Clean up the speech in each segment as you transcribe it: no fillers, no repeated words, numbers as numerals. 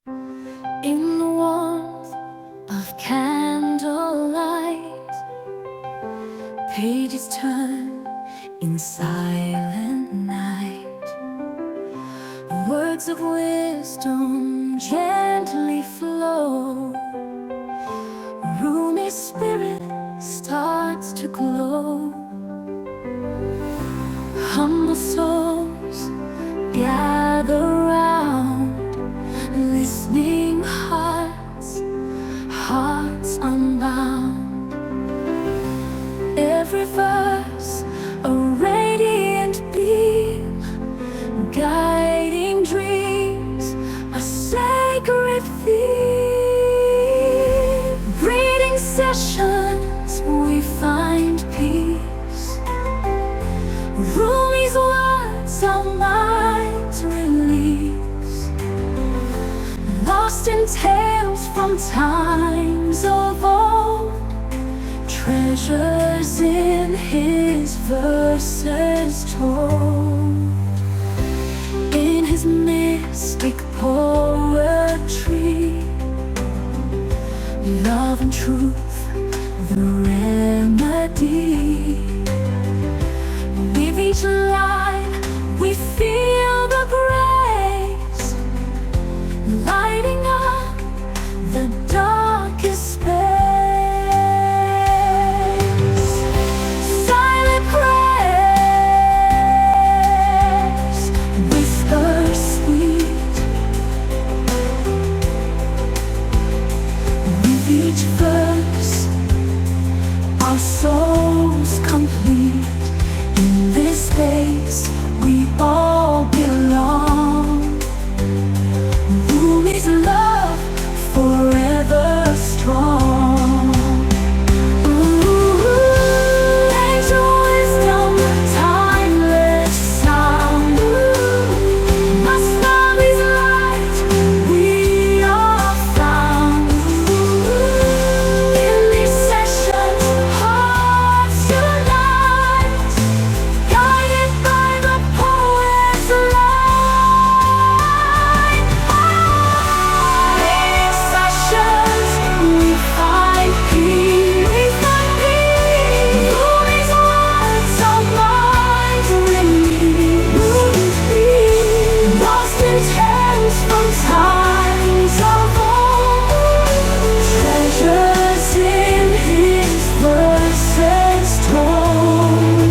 In the warmth of candlelight, pages turn in silent night. Words of wisdom gently flow. Roomy spirit starts to glow. Humble souls gather round, listening hearts unbound. Every verse a radiant beam, guiding dreams, a sacred theme. Reading sessions we find peace. Rumi's words our minds release, lost in tales from times of old. Treasures in his verses told. In his mystic poetry, love and truth, the remedy. With each line we feel the grace, lighting up the darkest space. Silent prayers whisper sweet, with each verse our souls complete. In this space we all belong. Rumi's love forever strong. Ooh, angel wisdom, timeless sound. Masnavi's light, we are found. In these sessions, hearts unite, guided by the poet's light. These sessions we find peace. Rumi's words our minds release, lost in tales from times of old. Treasures in his verses told.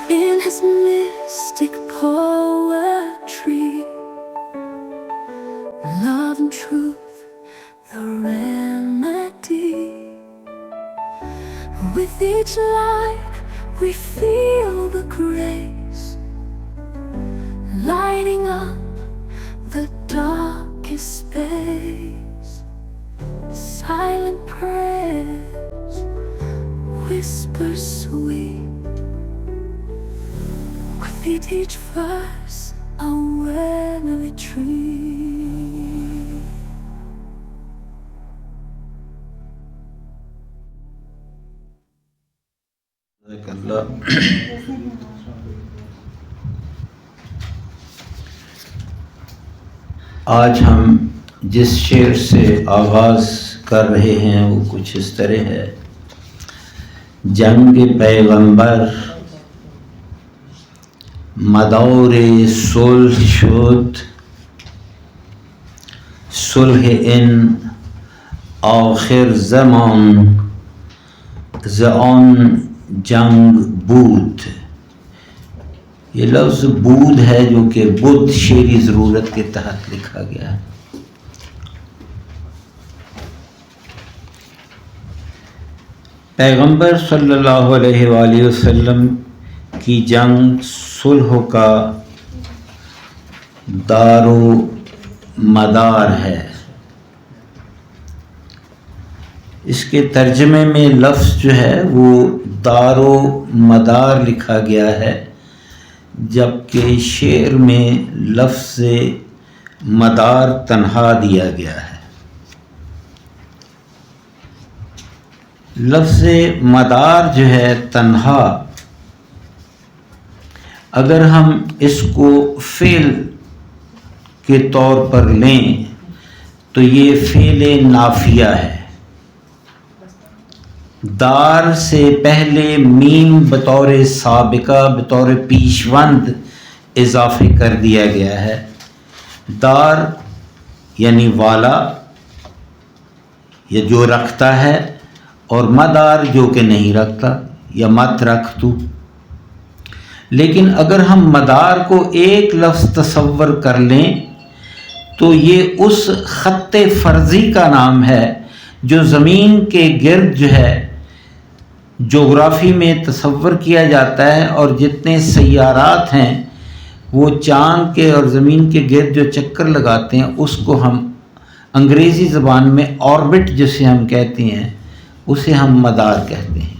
In his mystic poetry, love and truth, the remedy. With each line we feel the grace, lighting up the darkest space. Silent prayers whisper sweet, with each verse a weary tree. آج ہم جس شعر سے آغاز کر رہے ہیں وہ کچھ اس طرح ہے: جنگ پیغمبر مدور صلح شد، صلح ان آخر زمان ز آن جنگ بود. یہ لفظ بود ہے جو کہ بدھ شعری ضرورت کے تحت لکھا گیا ہے. پیغمبر صلی اللہ علیہ وآلہ وسلم کی جنگ صلح کا دار و مدار ہے. اس کے ترجمے میں لفظ جو ہے وہ دار و مدار لکھا گیا ہے، جبکہ شعر میں لفظ مدار تنہا دیا گیا ہے. لفظ مدار جو ہے تنہا، اگر ہم اس کو فعل کے طور پر لیں تو یہ فعل نافیہ ہے. دار سے پہلے میم بطور سابقہ بطور پیشوند اضافے کر دیا گیا ہے. دار یعنی والا یا جو رکھتا ہے، اور مدار جو کہ نہیں رکھتا یا مت رکھ تو. لیکن اگر ہم مدار کو ایک لفظ تصور کر لیں تو یہ اس خط فرضی کا نام ہے جو زمین کے گرد جو ہے جغرافی میں تصور کیا جاتا ہے، اور جتنے سیارات ہیں وہ چاند کے اور زمین کے گرد جو چکر لگاتے ہیں اس کو ہم انگریزی زبان میں آربٹ جسے ہم کہتے ہیں اسے ہم مدار کہتے ہیں.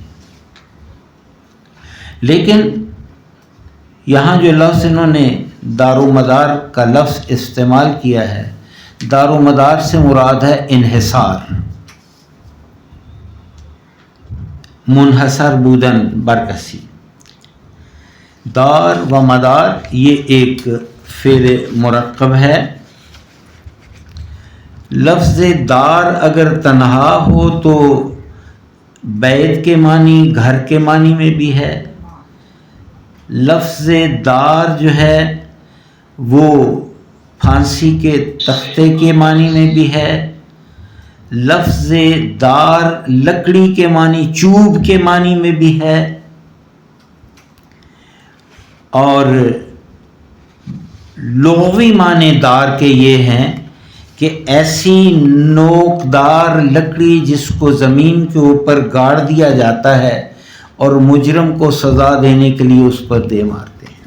لیکن یہاں جو لفظ انہوں نے دار و مدار کا لفظ استعمال کیا ہے، دار و مدار سے مراد ہے انحصار، منحصر بودن برکسی. دار و مدار یہ ایک فعل مرکب ہے. لفظ دار اگر تنہا ہو تو بیت کے معنی گھر کے معنی میں بھی ہے. لفظ دار جو ہے وہ پھانسی کے تختے کے معنی میں بھی ہے. لفظ دار لکڑی کے معنی چوب کے معنی میں بھی ہے. اور لغوی معنی دار کے یہ ہیں کہ ایسی نوکدار لکڑی جس کو زمین کے اوپر گاڑ دیا جاتا ہے اور مجرم کو سزا دینے کے لیے اس پر دے مارتے ہیں.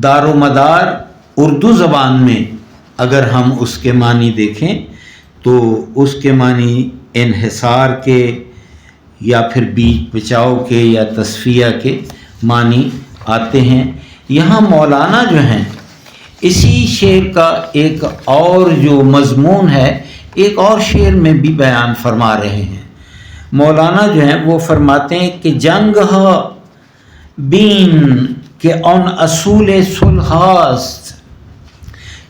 دار و مدار اردو زبان میں اگر ہم اس کے معنی دیکھیں تو اس کے معنی انحصار کے یا پھر بیچ بچاؤ کے یا تصفیہ کے معنی آتے ہیں. یہاں مولانا جو ہیں اسی شعر کا ایک اور جو مضمون ہے ایک اور شعر میں بھی بیان فرما رہے ہیں. مولانا جو ہیں وہ فرماتے ہیں کہ جنگ ہا بین کہ ان اصول صلحاست،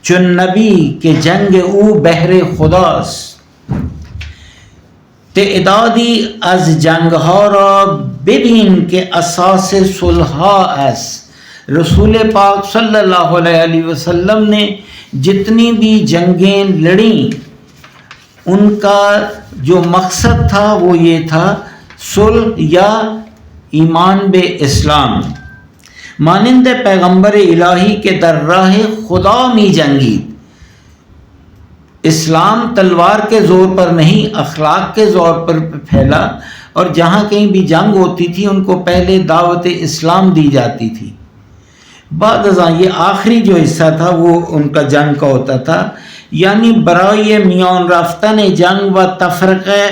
چون نبی کہ جنگ او بہر خداست، تعدادی از جنگ ها را ببین کہ اساس صلحا است. رسول پاک صلی اللہ علیہ وسلم نے جتنی بھی جنگیں لڑیں ان کا جو مقصد تھا وہ یہ تھا صلح یا ایمان بے اسلام. مانند پیغمبر الہی کے در راہ خدا می جنگید. اسلام تلوار کے زور پر نہیں اخلاق کے زور پر پھیلا، اور جہاں کہیں بھی جنگ ہوتی تھی ان کو پہلے دعوت اسلام دی جاتی تھی. بعد ازاں یہ آخری جو حصہ تھا وہ ان کا جنگ کا ہوتا تھا، یعنی برائے میان رفتن جنگ و تفرقہ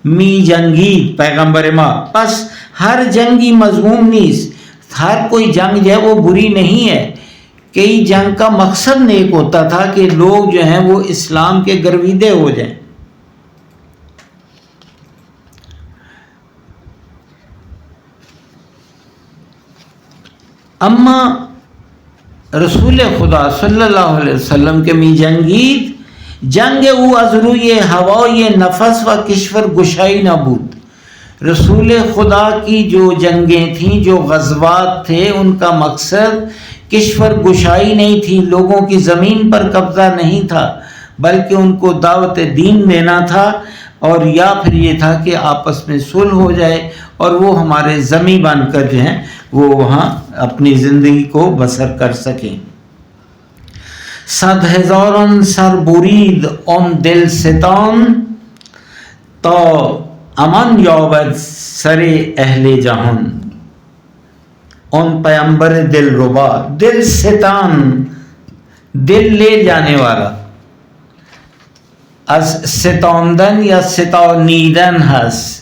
می جنگید پیغمبر ما. پس ہر جنگی مذموم نیست، ہر کوئی جنگ جو ہے وہ بری نہیں ہے. کئی جنگ کا مقصد نیک ہوتا تھا کہ لوگ جو ہیں وہ اسلام کے گرویدے ہو جائیں. اما رسول خدا صلی اللہ علیہ وسلم کے می جنگید جنگ او از روی ہوای نفس و کشور گشائی نہ بود. رسول خدا کی جو جنگیں تھیں، جو غزوات تھے، ان کا مقصد کشور گشائی نہیں تھی، لوگوں کی زمین پر قبضہ نہیں تھا، بلکہ ان کو دعوت دین دینا تھا، اور یا پھر یہ تھا کہ آپس میں صلح ہو جائے اور وہ ہمارے ذمی بن کر جو ہیں وہ وہاں اپنی زندگی کو بسر کر سکیں. صد ہزاران سر برید ان دل ستان تا امان یابد سر اہل جہان. ان پیمبر دل ربا، دل ستان دل لے جانے والا، از ستاندن یا ستانیدن هست.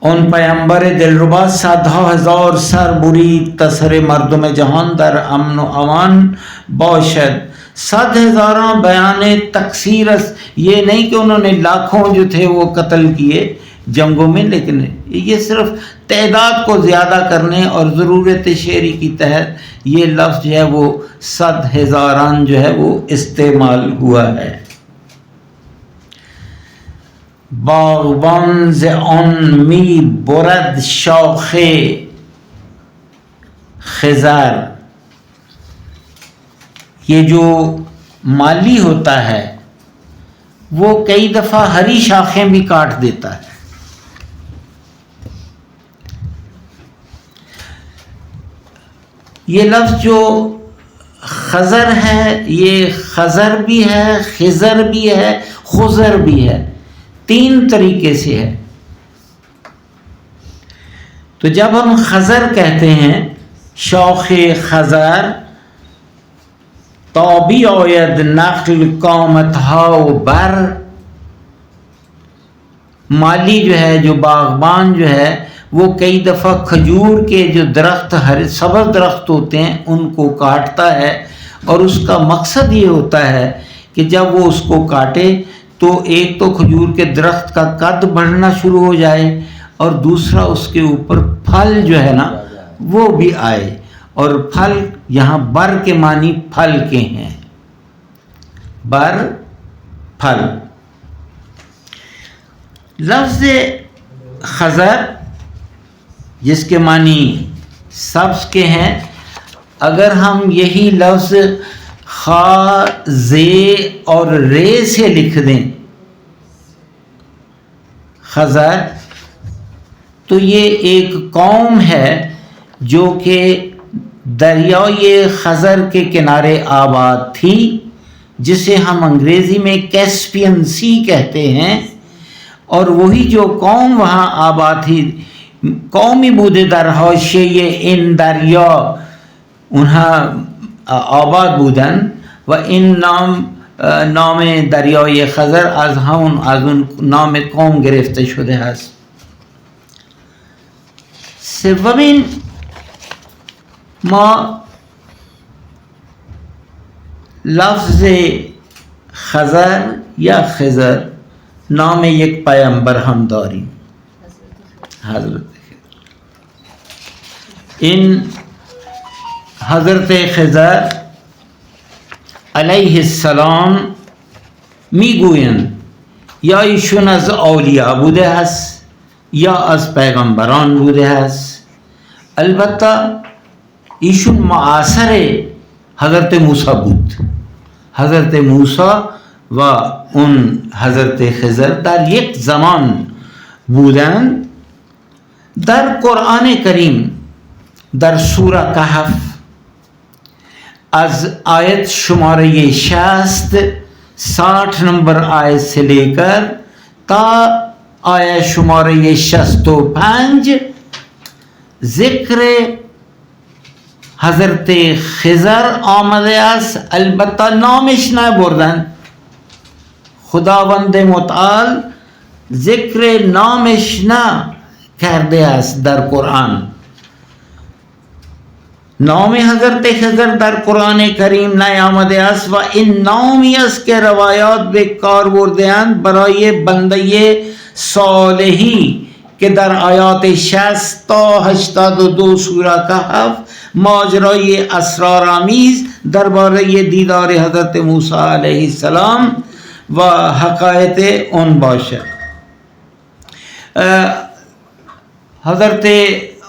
اون پیامبر دلربا صدها هزار سر برید تا سر مردم جهان در امن و امان باشد. 100,000 بیان تکثیر است، یہ نہیں کہ انہوں نے لاکھوں جو تھے وہ قتل کیے، جنگوں میں، لیکن یہ صرف تعداد کو زیادہ کرنے اور ضرورت شعری کی تحت یہ لفظ جو ہے وہ 100,000 جو ہے وہ استعمال ہوا ہے۔ باغبان ز آن می برد شاخ خضر، یہ جو مالی ہوتا ہے وہ کئی دفعہ ہری شاخیں بھی کاٹ دیتا ہے۔ یہ لفظ جو خضر ہے، یہ خضر بھی ہے، خضر بھی ہے، خضر بھی ہے، 3 طریقے سے ہے۔ تو جب ہم خضر کہتے ہیں، شاخ خضر، تابی آید نخل قامت ہاو بر، مالی جو ہے، جو باغبان جو ہے، وہ کئی دفعہ کھجور کے جو درخت، ہر سبز درخت ہوتے ہیں، ان کو کاٹتا ہے، اور اس کا مقصد یہ ہوتا ہے کہ جب وہ اس کو کاٹے تو ایک تو کھجور کے درخت کا قد بڑھنا شروع ہو جائے، اور دوسرا اس کے اوپر پھل جو ہے نا وہ بھی آئے، اور پھل یہاں بر کے معنی پھل کے ہیں، بر پھل۔ لفظ خضر جس کے معنی سبز کے ہیں، اگر ہم یہی لفظ خا زے اور رے سے لکھ دیں خضر، تو یہ ایک قوم ہے جو کہ دریائے خضر کے کنارے آباد تھی، جسے ہم انگریزی میں کیسپین سی کہتے ہیں، اور وہی جو قوم وہاں آباد تھی، قومی بودے در حاشیه این دریا اونها آباد بودن، و این نام دریای خضر از اون نام قوم گرفته شده است۔ سومین، ما لفظ خضر یا خضر نام یک پیامبر هم داریم، حضرت این حضرت خضر علیه السلام میگویند یا ایشون از اولیاء بوده است یا از پیغمبران بوده است، البته ایشون معاصر حضرت موسی بود، حضرت موسی و اون حضرت خضر در یک زمان بودند۔ در قرآن کریم در سوره کهف از آیت شماره 60 نمبر آیت سے لے کر تا آیت شماره 65 ذکر حضرت خضر آمده است، البته نامش نبردن، خداوند متعال ذکر نامش کرده است در قرآن، نام حضرت خضر در قرآن کریم نیامده است، و این نامی است که روایات به کار برده اند برای بنده صالحی که در آیات 60 تا 82 سوره کهف ماجرای اسرارآمیز درباره دیدار حضرت موسی علیه السلام و حقایق اون باشد۔ حضرت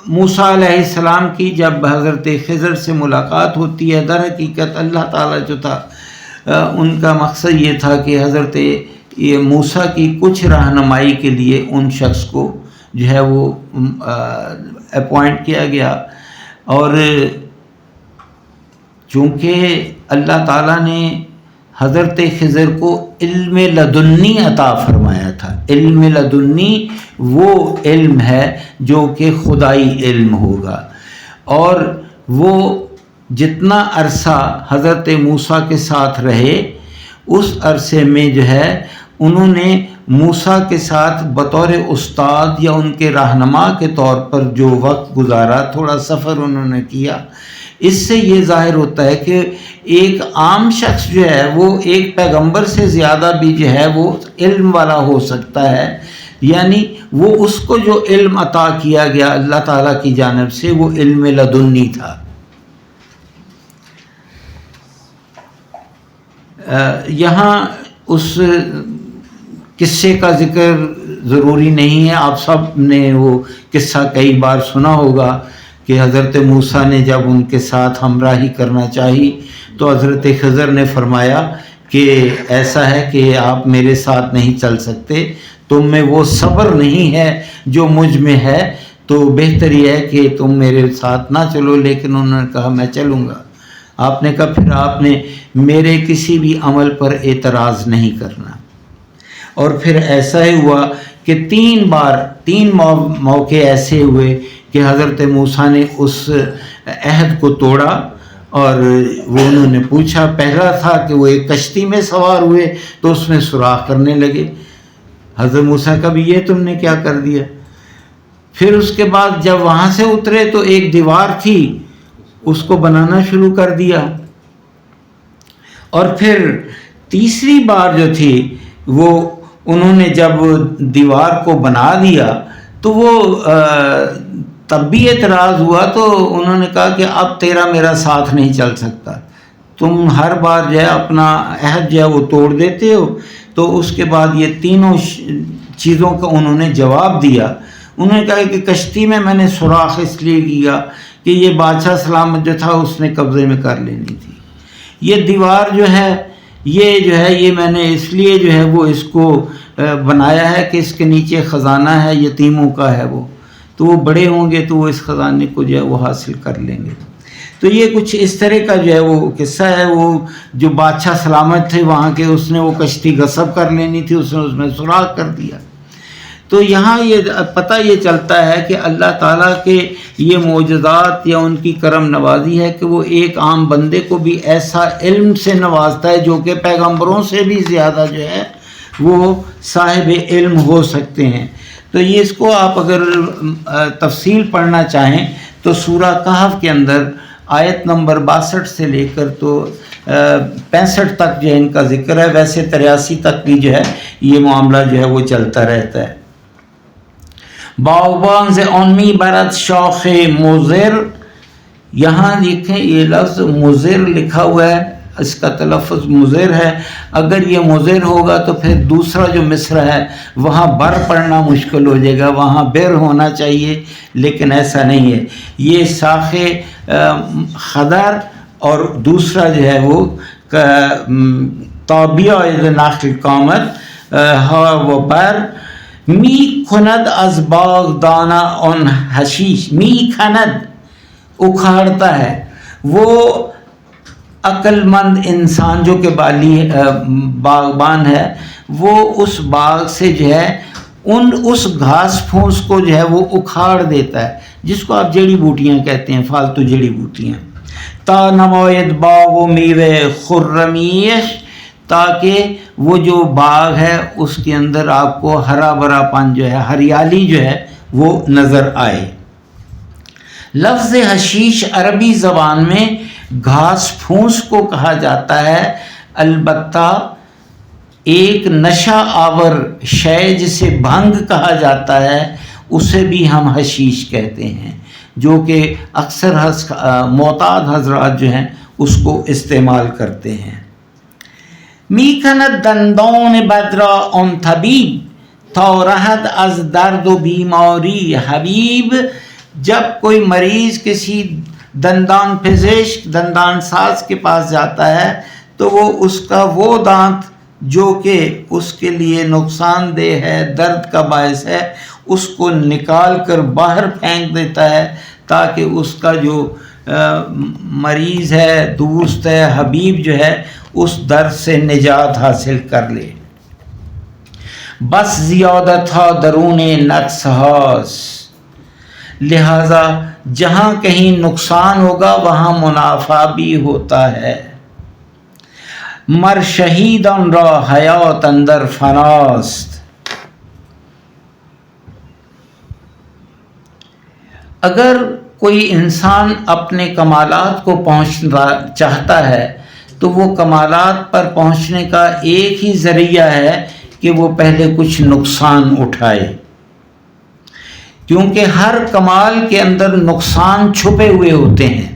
موسیٰ علیہ السلام کی جب حضرت خضر سے ملاقات ہوتی ہے، در حقیقت اللہ تعالیٰ جو تھا ان کا مقصد یہ تھا کہ حضرت موسیٰ کی کچھ رہنمائی کے لیے ان شخص کو جو ہے وہ اپوائنٹ کیا گیا، اور چونکہ اللہ تعالیٰ نے حضرت خضر کو علم لدنی عطا فرمایا تھا، علم لدنی وہ علم ہے جو کہ خدائی علم ہوگا، اور وہ جتنا عرصہ حضرت موسیٰ کے ساتھ رہے اس عرصے میں جو ہے انہوں نے موسیٰ کے ساتھ بطور استاد یا ان کے رہنما کے طور پر جو وقت گزارا، تھوڑا سفر انہوں نے کیا، اس سے یہ ظاہر ہوتا ہے کہ ایک عام شخص جو ہے وہ ایک پیغمبر سے زیادہ بھی جو ہے وہ علم والا ہو سکتا ہے، یعنی وہ اس کو جو علم عطا کیا گیا اللہ تعالیٰ کی جانب سے وہ علم لدنی تھا۔ یہاں اس قصے کا ذکر ضروری نہیں ہے، آپ سب نے وہ قصہ کئی بار سنا ہوگا کہ حضرت موسیٰ نے جب ان کے ساتھ ہمراہی کرنا چاہی تو حضرت خضر نے فرمایا کہ ایسا ہے کہ آپ میرے ساتھ نہیں چل سکتے، تم میں وہ صبر نہیں ہے جو مجھ میں ہے، تو بہتر یہ ہے کہ تم میرے ساتھ نہ چلو۔ لیکن انہوں نے کہا میں چلوں گا۔ آپ نے کہا پھر آپ نے میرے کسی بھی عمل پر اعتراض نہیں کرنا۔ اور پھر ایسا ہی ہوا کہ تین موقع ایسے ہوئے کہ حضرت موسیٰ نے اس عہد کو توڑا، اور وہ انہوں نے پوچھا، پہلا تھا کہ وہ ایک کشتی میں سوار ہوئے تو اس میں سوراخ کرنے لگے۔ حضرت موسیٰ کا بھی یہ تم نے کیا کر دیا؟ پھر اس کے بعد جب وہاں سے اترے تو ایک دیوار تھی، اس کو بنانا شروع کر دیا۔ اور پھر تیسری بار جو تھی وہ انہوں نے جب دیوار کو بنا دیا تو وہ تب بھی اعتراض ہوا، تو انہوں نے کہا کہ اب تیرا میرا ساتھ نہیں چل سکتا، تم ہر بار جو ہے اپنا عہد جو ہے وہ توڑ دیتے ہو۔ تو اس کے بعد یہ تینوں چیزوں کا انہوں نے جواب دیا۔ انہوں نے کہا کہ کشتی میں میں نے سوراخ اس لیے کیا کہ یہ بادشاہ سلامت جو تھا اس نے قبضے میں کر لینی تھی، یہ دیوار جو ہے یہ میں نے اس لیے جو ہے وہ اس کو بنایا ہے کہ اس کے نیچے خزانہ ہے، یتیموں کا ہے، وہ تو وہ بڑے ہوں گے تو وہ اس خزانے کو جو ہے وہ حاصل کر لیں گے۔ تو یہ کچھ اس طرح کا جو ہے وہ قصہ ہے۔ وہ جو بادشاہ سلامت تھے وہاں کے، اس نے وہ کشتی غصب کر لینی تھی، اس نے اس میں سوراخ کر دیا۔ تو یہاں یہ پتہ یہ چلتا ہے کہ اللہ تعالیٰ کے یہ معجزات یا ان کی کرم نوازی ہے کہ وہ ایک عام بندے کو بھی ایسا علم سے نوازتا ہے جو کہ پیغمبروں سے بھی زیادہ جو ہے وہ صاحب علم ہو سکتے ہیں۔ تو یہ اس کو آپ اگر تفصیل پڑھنا چاہیں تو سورہ کہف کے اندر آیت نمبر 62 سے لے کر تو 65 تک جو ہے ان کا ذکر ہے۔ ویسے 83 تک بھی جو ہے یہ معاملہ جو ہے وہ چلتا رہتا ہے۔ باغبان سے اونمی برد شاخ مضر، یہاں دیکھیں یہ لفظ مضر لکھا ہوا ہے، اس کا تلفظ مضر ہے۔ اگر یہ مضر ہوگا تو پھر دوسرا جو مصرع ہے وہاں بر پڑھنا مشکل ہو جائے گا، وہاں بر ہونا چاہیے، لیکن ایسا نہیں ہے۔ یہ شاخ خضر اور دوسرا جو ہے وہ طابیہ ناخل قامت وہ بر می کند از باغ دانا ان حشیش، می کند اکھاڑتا ہے۔ وہ عقل مند انسان جو کہ باغبان ہے وہ اس باغ سے جو ہے اس گھاس پھوس کو جو ہے وہ اکھاڑ دیتا ہے، جس کو آپ جڑی بوٹیاں کہتے ہیں، فالتو جڑی بوٹیاں۔ تا نماید باغ و میوے خرمیش، تاکہ وہ جو باغ ہے اس کے اندر آپ کو ہرا بھرا پن جو ہے، ہریالی جو ہے وہ نظر آئے۔ لفظ حشیش عربی زبان میں گھاس پھوس کو کہا جاتا ہے، البتہ ایک نشہ آور شے جسے بھنگ کہا جاتا ہے اسے بھی ہم حشیش کہتے ہیں، جو کہ اکثر معتاد حضرات جو ہیں اس کو استعمال کرتے ہیں۔ میکند دندان بدرا ان طبیب تا رہد از درد و بیماری حبیب، جب کوئی مریض کسی دندان پزشک، دندان ساز کے پاس جاتا ہے تو وہ اس کا وہ دانت جو کہ اس کے لیے نقصان دہ ہے، درد کا باعث ہے، اس کو نکال کر باہر پھینک دیتا ہے تاکہ اس کا جو مریض ہے، دوست ہے، حبیب جو ہے اس درد سے نجات حاصل کر لے۔ بس زیادت ہا درون نقص ہاس، لہذا جہاں کہیں نقصان ہوگا وہاں منافع بھی ہوتا ہے۔ مر شہیدان را حیات اندر فناست، اگر کوئی انسان اپنے کمالات کو پہنچنا چاہتا ہے تو وہ کمالات پر پہنچنے کا ایک ہی ذریعہ ہے کہ وہ پہلے کچھ نقصان اٹھائے، کیونکہ ہر کمال کے اندر نقصان چھپے ہوئے ہوتے ہیں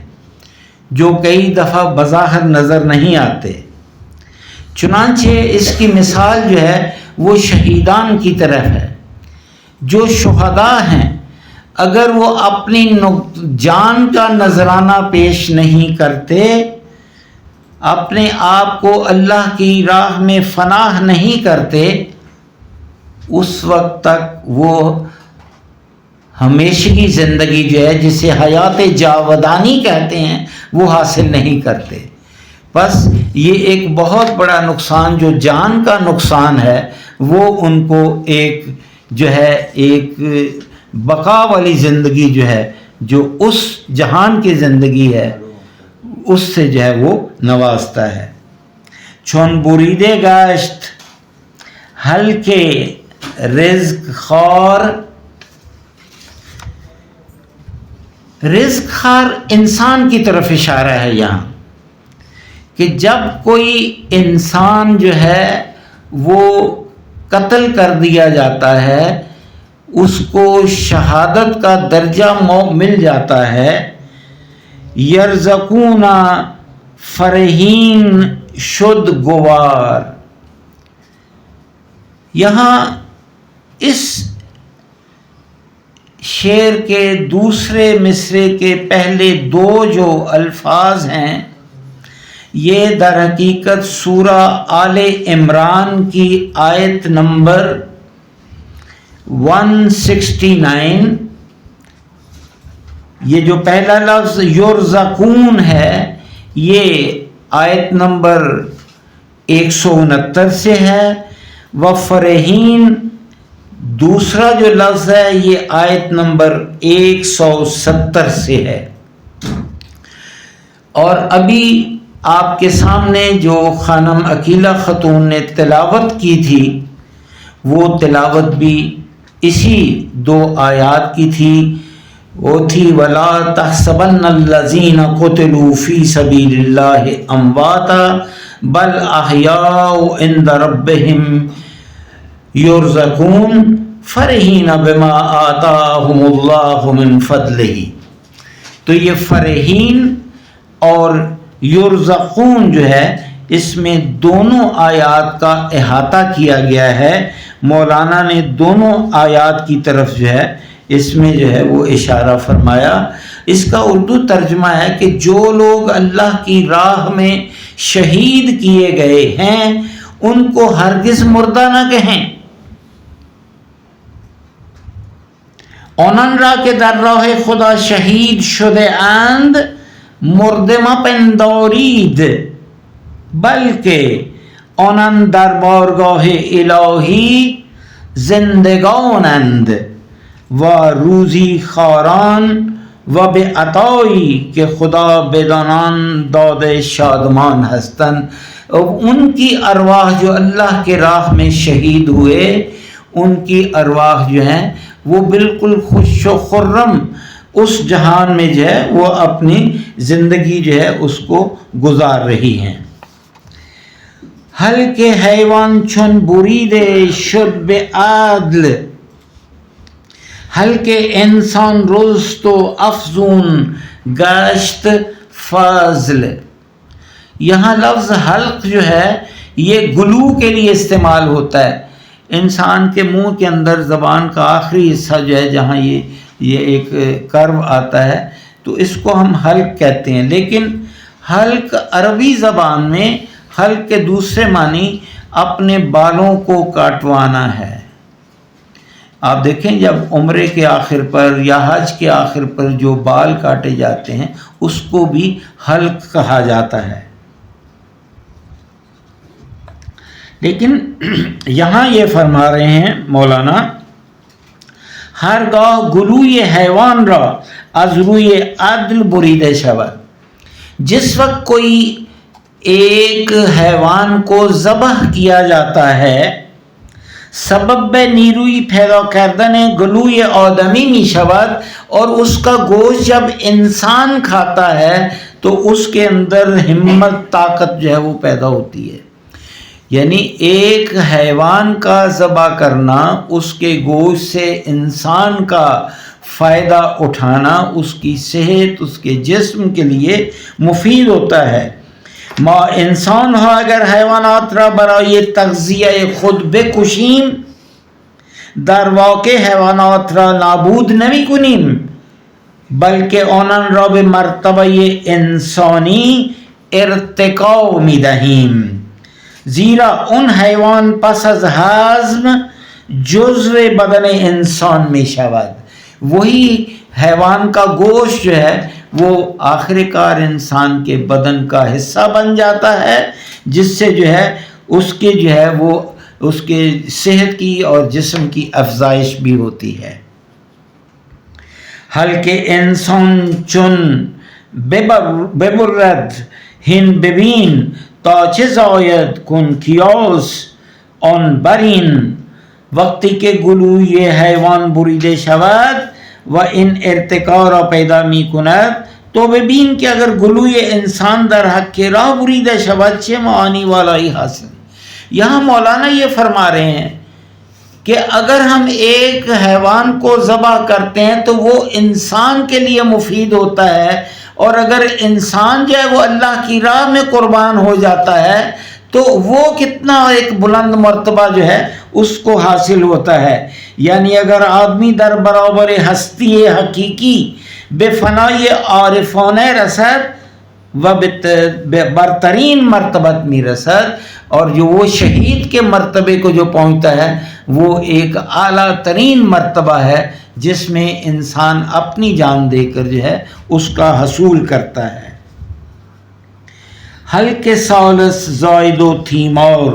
جو کئی دفعہ بظاہر نظر نہیں آتے۔ چنانچہ اس کی مثال جو ہے وہ شہیدان کی طرف ہے۔ جو شہداء ہیں اگر وہ اپنی جان کا نذرانہ پیش نہیں کرتے، اپنے آپ کو اللہ کی راہ میں فناہ نہیں کرتے، اس وقت تک وہ ہمیشگی زندگی جو ہے جسے حیات جاودانی کہتے ہیں وہ حاصل نہیں کرتے۔ بس یہ ایک بہت بڑا نقصان جو جان کا نقصان ہے وہ ان کو ایک جو ہے ایک بقا والی زندگی جو ہے جو اس جہان کی زندگی ہے اس سے جو ہے وہ نوازتا ہے۔ چون بریدے گشت ہلکے رزق خور، رزق خور انسان کی طرف اشارہ ہے یہاں، کہ جب کوئی انسان جو ہے وہ قتل کر دیا جاتا ہے، اس کو شہادت کا درجہ مل جاتا ہے، یرزقون فرحین شد گوار۔ یہاں اس شعر کے دوسرے مصرے کے پہلے دو جو الفاظ ہیں یہ در حقیقت سورہ آل عمران کی آیت نمبر 169، یہ جو پہلا لفظ یرزقون ہے یہ آیت نمبر 169 سے ہے، وفرحین دوسرا جو لفظ ہے یہ آیت نمبر 170 سے ہے۔ اور ابھی آپ کے سامنے جو خانم عقیلہ خاتون نے تلاوت کی تھی وہ تلاوت بھی اسی دو آیات کی تھی، وہ تھی وَلَا تَحْسَبَنَّ الَّذِينَ قُتِلُوا فِي سَبِيلِ اللَّهِ أَمْوَاتًا بَلْ أَحْيَاءٌ عِندَ رَبِّهِمْ يُرْزَقُونَ فَرِحِينَ بِمَا آتَاهُمُ اللَّهُ مِنْ فَضْلِهِ۔ تو یہ فرحین اور یرزقون جو ہے اس میں دونوں آیات کا احاطہ کیا گیا ہے۔ مولانا نے دونوں آیات کی طرف جو ہے اس میں جو ہے وہ اشارہ فرمایا۔ اس کا اردو ترجمہ ہے کہ جو لوگ اللہ کی راہ میں شہید کیے گئے ہیں ان کو ہرگز مردہ نہ کہیں۔ آنان را که در راه خدا شهید شده اند مرده مپندارید، بلکه آنان در بارگاه الهی زندگانند و روزی خاران و به عطایی که خدا بدانان داده شادمان هستند۔ ان کی ارواح جو اللہ کے راہ میں شہید ہوئے ان کی ارواح جو ہیں وہ بالکل خوش و خرم اس جہان میں جو ہے وہ اپنی زندگی جو ہے اس کو گزار رہی ہیں۔ ہلکے حیوان چون بریدے شد به عدل، ہلکے انسان رست و افزون گشت فضل۔ یہاں لفظ حلق جو ہے یہ گلو کے لیے استعمال ہوتا ہے۔ انسان کے منہ کے اندر زبان کا آخری حصہ جو ہے جہاں یہ ایک کرو آتا ہے تو اس کو ہم حلق کہتے ہیں، لیکن حلق عربی زبان میں حلق کے دوسرے معنی اپنے بالوں کو کاٹوانا ہے۔ آپ دیکھیں جب عمرے کے آخر پر یا حج کے آخر پر جو بال کاٹے جاتے ہیں اس کو بھی حلق کہا جاتا ہے۔ لیکن یہاں یہ فرما رہے ہیں مولانا ہرگاہ گلوی حیوان را از روی عدل بریده شود، جس وقت کوئی ایک حیوان کو ذبح کیا جاتا ہے سبب نیروی پیدا کردن گلوی آدمی می شود، اور اس کا گوشت جب انسان کھاتا ہے تو اس کے اندر ہمت طاقت جو ہے وہ پیدا ہوتی ہے۔ یعنی ایک حیوان کا ذبح کرنا، اس کے گوشت سے انسان کا فائدہ اٹھانا اس کی صحت، اس کے جسم کے لیے مفید ہوتا ہے. ما انسان ها اگر حیوانات را برای تغذیه خود بکشیم، در واقع حیوانات را نابود نمی کنیم، بلکه آنان را به مرتبه انسانی ارتقا می دهیم، زیرا اون حیوان پس از هضم جزو بدن انسان می شود. وہی حیوان کا گوشت جو ہے وہ آخر کار انسان کے بدن کا حصہ بن جاتا ہے، جس سے جو ہے اس کے جو ہے وہ اس کے صحت کی اور جسم کی افزائش بھی ہوتی ہے. حلقه انسان چون ببرد هین ببین تا چه زاید کن کیاس آن برین، وقتی که گلوی حیوان بریده شود و این ارتقا را پیدا می کند تو ببین که اگر گلوی انسان در حق راہ بریده شود چه معانی والائی حاصل. یہاں مولانا یہ فرما رہے ہیں کہ اگر ہم ایک حیوان کو ذبح کرتے ہیں تو وہ انسان کے لیے مفید ہوتا ہے، اور اگر انسان جو ہے وہ اللہ کی راہ میں قربان ہو جاتا ہے تو وہ کتنا ایک بلند مرتبہ جو ہے اس کو حاصل ہوتا ہے. یعنی اگر آدمی در برابر ہستی حقیقی بے فنائی عارفانہ رسد و برترین مرتبت می رسد، اور جو وہ شہید کے مرتبے کو جو پہنچتا ہے وہ ایک اعلیٰ ترین مرتبہ ہے جس میں انسان اپنی جان دے کر جو ہے اس کا حصول کرتا ہے. حلق ثالث زائد و تیمار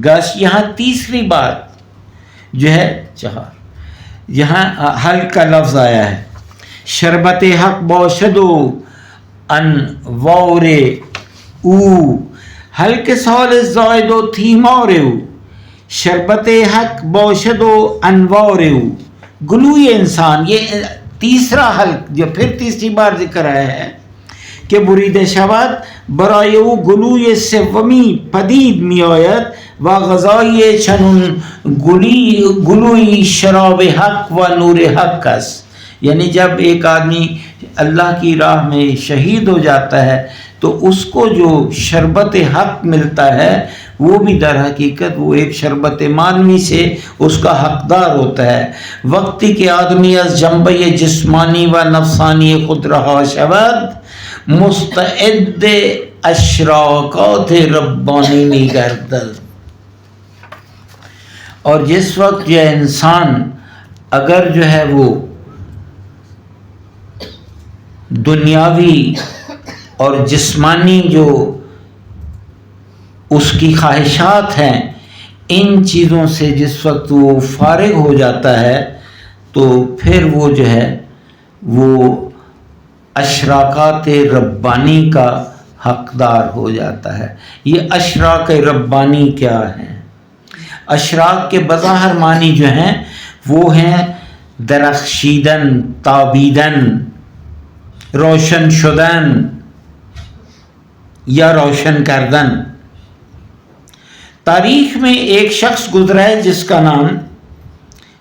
گش، یہاں تیسری بات جو ہے یہاں حلق کا لفظ آیا ہے. شربت حق باشد و انوار او، حلق ثالث زائد و تیمار او، شربت حق باشد و انوار او، گلوی انسان. یہ تیسرا حلق جو پھر تیسری بار ذکر آیا ہے کہ بریده شود، برای او گلوی سومی پدید می آید و غذای چنون گلوی شراب حق و نور حق است. یعنی جب ایک آدمی اللہ کی راہ میں شہید ہو جاتا ہے تو اس کو جو شربت حق ملتا ہے وہ بھی در حقیقت وہ ایک شربت مانوی سے اس کا حقدار ہوتا ہے. وقتی کہ آدمی از جنبہ جسمانی و نفسانی خود رہا شود، مستعد اشراقات ربانی می گردد. اور جس وقت یہ انسان اگر جو ہے وہ دنیاوی اور جسمانی جو اس کی خواہشات ہیں ان چیزوں سے جس وقت وہ فارغ ہو جاتا ہے تو پھر وہ جو ہے وہ اشراقات ربانی کا حقدار ہو جاتا ہے. یہ اشراق ربانی کیا ہیں؟ اشراق کے بظاہر معنی جو ہیں وہ ہیں درخشیدن، تابیدن، روشن شدن یا روشن کردن. تاریخ میں ایک شخص گزرا ہے جس کا نام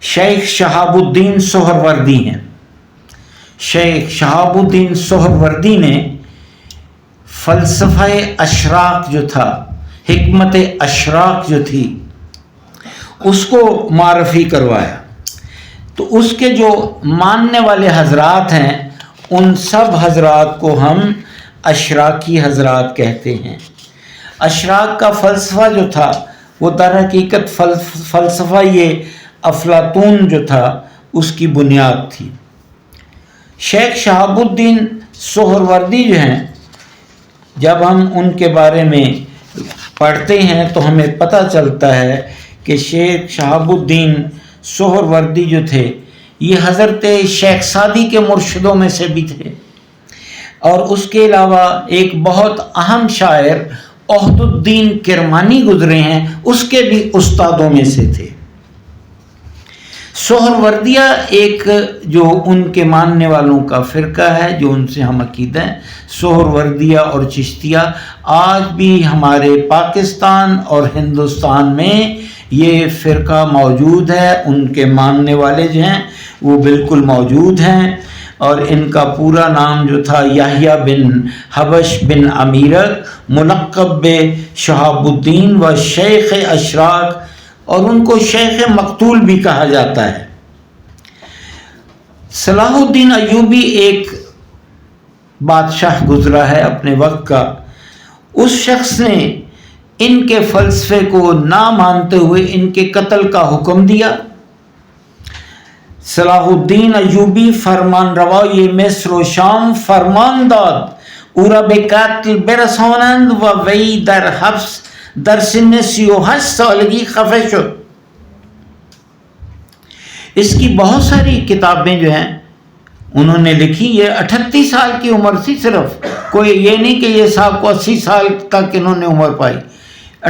شیخ شہاب الدین سہروردی ہیں. شیخ شہاب الدین سہروردی نے فلسفہ اشراق جو تھا، حکمت اشراق جو تھی، اس کو معرفی کروایا. تو اس کے جو ماننے والے حضرات ہیں ان سب حضرات کو ہم اشراقی حضرات کہتے ہیں. اشراق کا فلسفہ جو تھا وہ در حقیقت فلسفہ یہ افلاطون جو تھا اس کی بنیاد تھی. شیخ شہاب الدین سہروردی جو ہیں، جب ہم ان کے بارے میں پڑھتے ہیں تو ہمیں پتہ چلتا ہے کہ شیخ شہاب الدین سہروردی جو تھے یہ حضرت شیخ سعدی کے مرشدوں میں سے بھی تھے، اور اس کے علاوہ ایک بہت اہم شاعر عہد الدین کرمانی گزرے ہیں، اس کے بھی استادوں میں سے تھے. سہروردیہ ایک جو ان کے ماننے والوں کا فرقہ ہے جو ان سے ہم عقیدہ ہیں، سہروردیہ اور چشتیہ آج بھی ہمارے پاکستان اور ہندوستان میں یہ فرقہ موجود ہے، ان کے ماننے والے جو ہیں وہ بالکل موجود ہیں، اور ان کا پورا نام جو تھا یحییٰ بن حبش بن امیرک ملقب شہاب الدین و شیخ اشراق، اور ان کو شیخ مقتول بھی کہا جاتا ہے۔ صلاح الدین ایوبی ایک بادشاہ گزرا ہے اپنے وقت کا، اس شخص نے ان کے فلسفے کو نہ مانتے ہوئے ان کے قتل کا حکم دیا۔ صلاح الدین ایوبی فرمان روای مصر و شام فرمان داد او را به قتل برسانند و وی در حبس در سن 38 سالگی خفه شد۔ اس کی بہت ساری کتابیں جو ہیں انہوں نے لکھی، یہ 38 سال کی عمر تھی صرف، کوئی یہ نہیں کہ یہ صاحب کو 80 سال تک انہوں نے عمر پائی،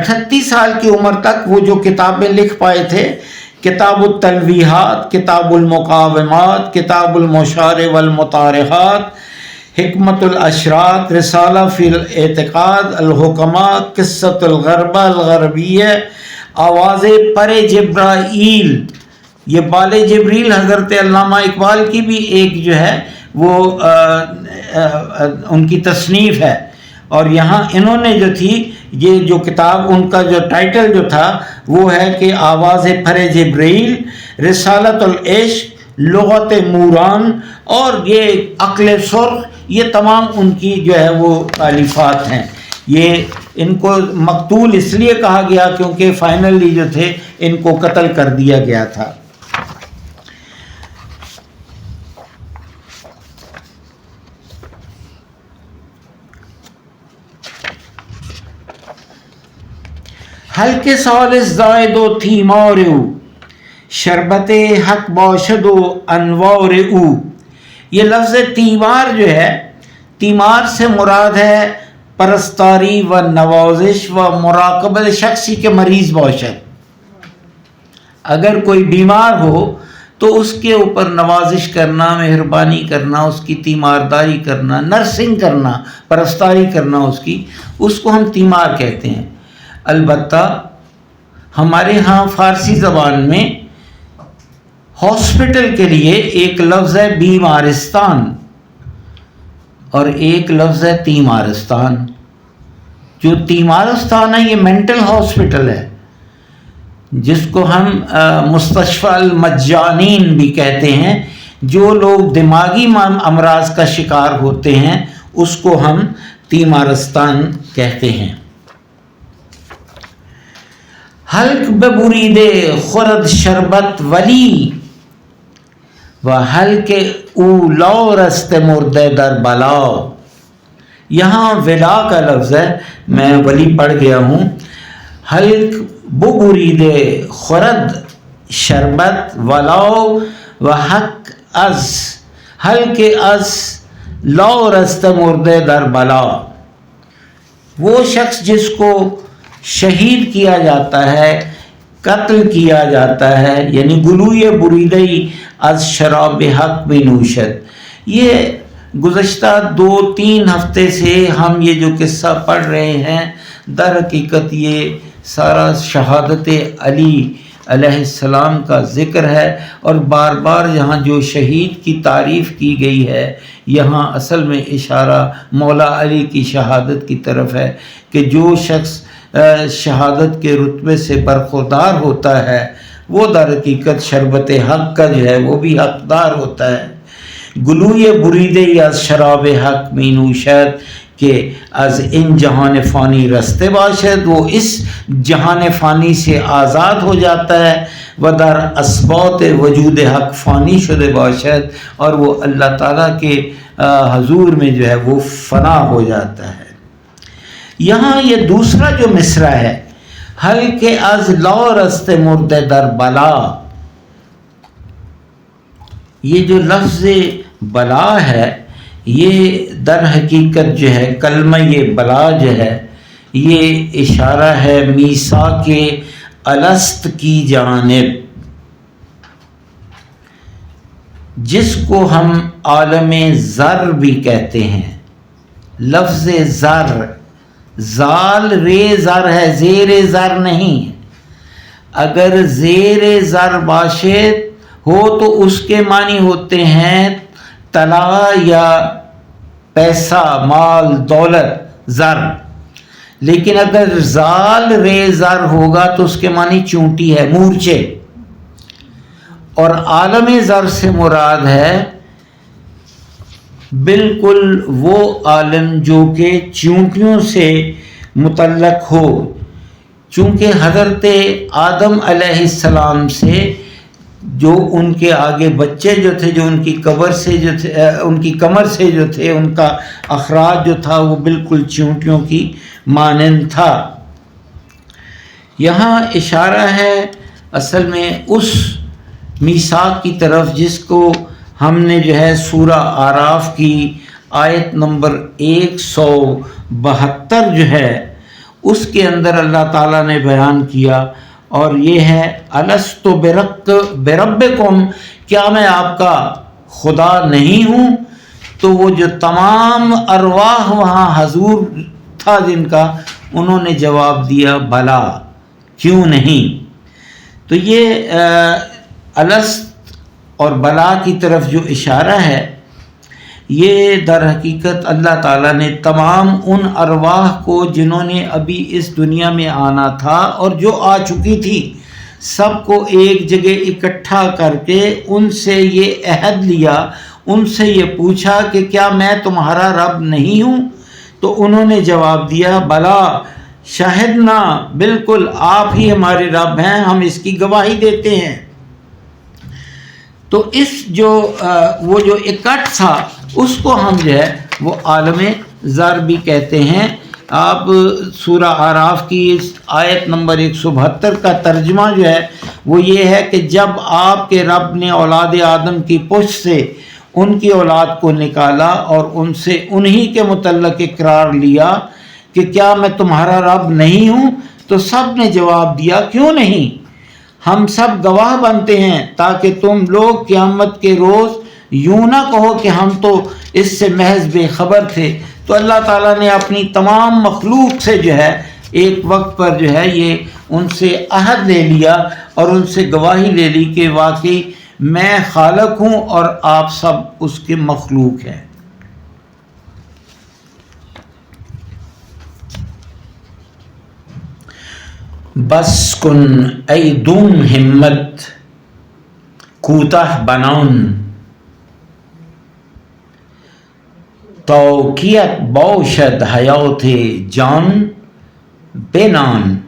38 سال کی عمر تک وہ جو کتابیں لکھ پائے تھے، کتاب التلویحات، کتاب المقاومات، کتاب المشار والمطارحات، حکمت الاشراق، رسالہ فی الاعتقاد، الحکماء، قصۃ الغربہ الغربیہ، آواز پر جبرائیل، یہ بال جبریل حضرت علامہ اقبال کی بھی ایک جو ہے وہ ان کی تصنیف ہے، اور یہاں انہوں نے جو تھی یہ جو کتاب ان کا جو ٹائٹل جو تھا وہ ہے کہ آواز پر جبریل، رسالت العشق، لغت موران اور یہ عقل سرخ، یہ تمام ان کی جو ہے وہ تالیفات ہیں۔ یہ ان کو مقتول اس لیے کہا گیا کیونکہ فائنلی جو تھے ان کو قتل کر دیا گیا تھا۔ حلق سالس زائد و تیمار او، شربت حق باشد و انوار او۔ یہ لفظ تیمار جو ہے، تیمار سے مراد ہے پرستاری و نوازش و مراقبت شخصی کے مریض باشد۔ اگر کوئی بیمار ہو تو اس کے اوپر نوازش کرنا، مہربانی کرنا، اس کی تیمارداری کرنا، نرسنگ کرنا، پرستاری کرنا اس کو ہم تیمار کہتے ہیں۔ البتہ ہمارے ہاں فارسی زبان میں ہاسپٹل کے لیے ایک لفظ ہے بیمارستان اور ایک لفظ ہے تیمارستان۔ جو تیمارستان ہے یہ مینٹل ہاسپٹل ہے، جس کو ہم مستشفی المجانین بھی کہتے ہیں۔ جو لوگ دماغی امراض کا شکار ہوتے ہیں اس کو ہم تیمارستان کہتے ہیں۔ حلق ببرید خورد شربت ولی و حلق او لا رست مرده در بلا۔ یہاں ولا کا لفظ ہے، میں ولی پڑھ گیا ہوں۔ حلق ببرید خورد شربت ولا و حق از حلق از لا رست مرده در بلا۔ وہ شخص جس کو شہید کیا جاتا ہے، قتل کیا جاتا ہے، یعنی گلوی بریدئی از شراب حق میں نوشد۔ یہ گزشتہ 2-3 ہفتے سے ہم یہ جو قصہ پڑھ رہے ہیں، در حقیقت یہ سارا شہادت علی علیہ السلام کا ذکر ہے، اور بار بار یہاں جو شہید کی تعریف کی گئی ہے یہاں اصل میں اشارہ مولا علی کی شہادت کی طرف ہے کہ جو شخص شہادت کے رتبے سے برخوردار ہوتا ہے وہ در حقیقت شربت حق کا جو ہے وہ بھی حقدار ہوتا ہے۔ گلوی بریدے از شراب حق می نوشد کہ از ان جہان فانی رستے باشد، وہ اس جہان فانی سے آزاد ہو جاتا ہے، و در اسبات وجود حق فانی شده باشد، اور وہ اللہ تعالیٰ کے حضور میں جو ہے وہ فنا ہو جاتا ہے۔ یہاں یہ دوسرا جو مصرع ہے، حلق از لا رست مرده در بلا، یہ جو لفظ بلا ہے یہ در حقیقت جو ہے کلمہ یہ بلا جو ہے یہ اشارہ ہے میثاق الست کی جانب۔ جس کو ہم عالم زر بھی کہتے ہیں. لفظ زر، زال رے زر ہے، زیر زر نہیں. اگر زیر زر باشد ہو تو اس کے معنی ہوتے ہیں طلا یا پیسہ، مال، دولت، زر. لیکن اگر زال رے زر ہوگا تو اس کے معنی چونٹی ہے، مورچے. اور عالم زر سے مراد ہے بالکل وہ عالم جو کہ چونٹیوں سے متعلق ہو. چونکہ حضرت آدم علیہ السلام سے جو ان کے آگے بچے جو تھے، جو ان کی کمر سے جو تھے، ان کا اخراج جو تھا وہ بالکل چونٹیوں کی مانند تھا. یہاں اشارہ ہے اصل میں اس میثاق کی طرف جس کو ہم نے جو ہے سورہ اعراف کی آیت نمبر 172 جو ہے اس کے اندر اللہ تعالیٰ نے بیان کیا، اور یہ ہے الست بربکم، کیا میں آپ کا خدا نہیں ہوں؟ تو وہ جو تمام ارواح وہاں حضور تھا جن کا، انہوں نے جواب دیا بلا، کیوں نہیں. تو یہ الست اور بلا کی طرف جو اشارہ ہے، یہ در حقیقت اللہ تعالیٰ نے تمام ان ارواح کو جنہوں نے ابھی اس دنیا میں آنا تھا اور جو آ چکی تھی، سب کو ایک جگہ اکٹھا کر کے ان سے یہ عہد لیا، ان سے یہ پوچھا کہ کیا میں تمہارا رب نہیں ہوں؟ تو انہوں نے جواب دیا بلا شاہدنا، بالکل آپ ہی ہمارے رب ہیں، ہم اس کی گواہی دیتے ہیں. تو اس وہ جو اکٹھ تھا اس کو ہم جو ہے وہ عالم زر بھی کہتے ہیں. آپ سورہ اعراف کی آیت نمبر 172 کا ترجمہ جو ہے وہ یہ ہے کہ جب آپ کے رب نے اولاد آدم کی پشت سے ان کی اولاد کو نکالا اور ان سے انہی کے متعلق اقرار لیا کہ کیا میں تمہارا رب نہیں ہوں، تو سب نے جواب دیا کیوں نہیں، ہم سب گواہ بنتے ہیں تاکہ تم لوگ قیامت کے روز یوں نہ کہو کہ ہم تو اس سے محض بے خبر تھے. تو اللہ تعالیٰ نے اپنی تمام مخلوق سے جو ہے ایک وقت پر جو ہے یہ ان سے عہد لے لیا اور ان سے گواہی لے لی کہ واقعی میں خالق ہوں اور آپ سب اس کے مخلوق ہیں. بس کن ای دون ہمت کوتاہ بنان، توقیت باشد حیات جان بنان.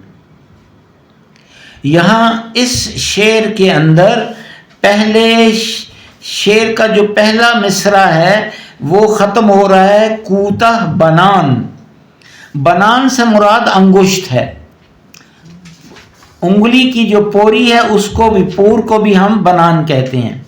یہاں اس شعر کے اندر پہلے شعر کا جو پہلا مصرع ہے وہ ختم ہو رہا ہے کوتاہ بنان. بنان سے مراد انگشت ہے، انگلی کی جو پوری ہے اس کو بھی، پور کو بھی ہم بنان کہتے ہیں.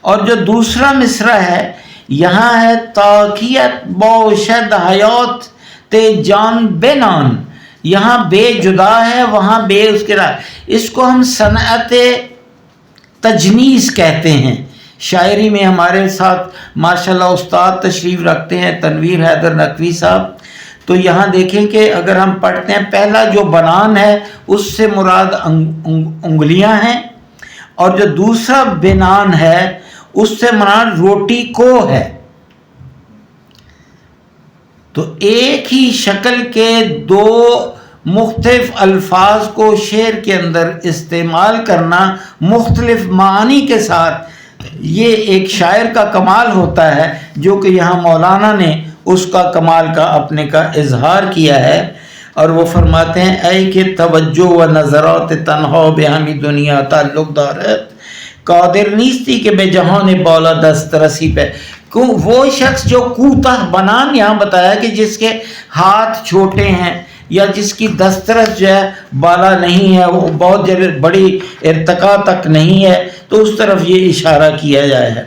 اور جو دوسرا مصرع ہے یہاں ہے تاکیت باشد حیات تے جان بنان. یہاں بے جدا ہے، وہاں بے اس کے رہا. اس کو ہم صنعت تجنیس کہتے ہیں. شاعری میں ہمارے ساتھ ماشاءاللہ استاد تشریف رکھتے ہیں تنویر حیدر نقوی صاحب. تو یہاں دیکھیں کہ اگر ہم پڑھتے ہیں پہلا جو بنان ہے اس سے مراد انگلیاں ہیں، اور جو دوسرا بنان ہے اس سے مراد روٹی کو ہے. تو ایک ہی شکل کے دو مختلف الفاظ کو شعر کے اندر استعمال کرنا مختلف معانی کے ساتھ، یہ ایک شاعر کا کمال ہوتا ہے، جو کہ یہاں مولانا نے اس کا کمال کا اپنے کا اظہار کیا ہے. اور وہ فرماتے ہیں اے کہ توجہ و نظرات تنہا بے ہمی دنیا تعلق دارت، قادر نیستی کہ بے جہان بالا دست رسی پہ. وہ شخص جو کوتاہ بنان یہاں بتایا کہ جس کے ہاتھ چھوٹے ہیں یا جس کی دسترس جو ہے بالا نہیں ہے، وہ بہت بڑی ارتقا تک نہیں ہے، تو اس طرف یہ اشارہ کیا جائے ہے.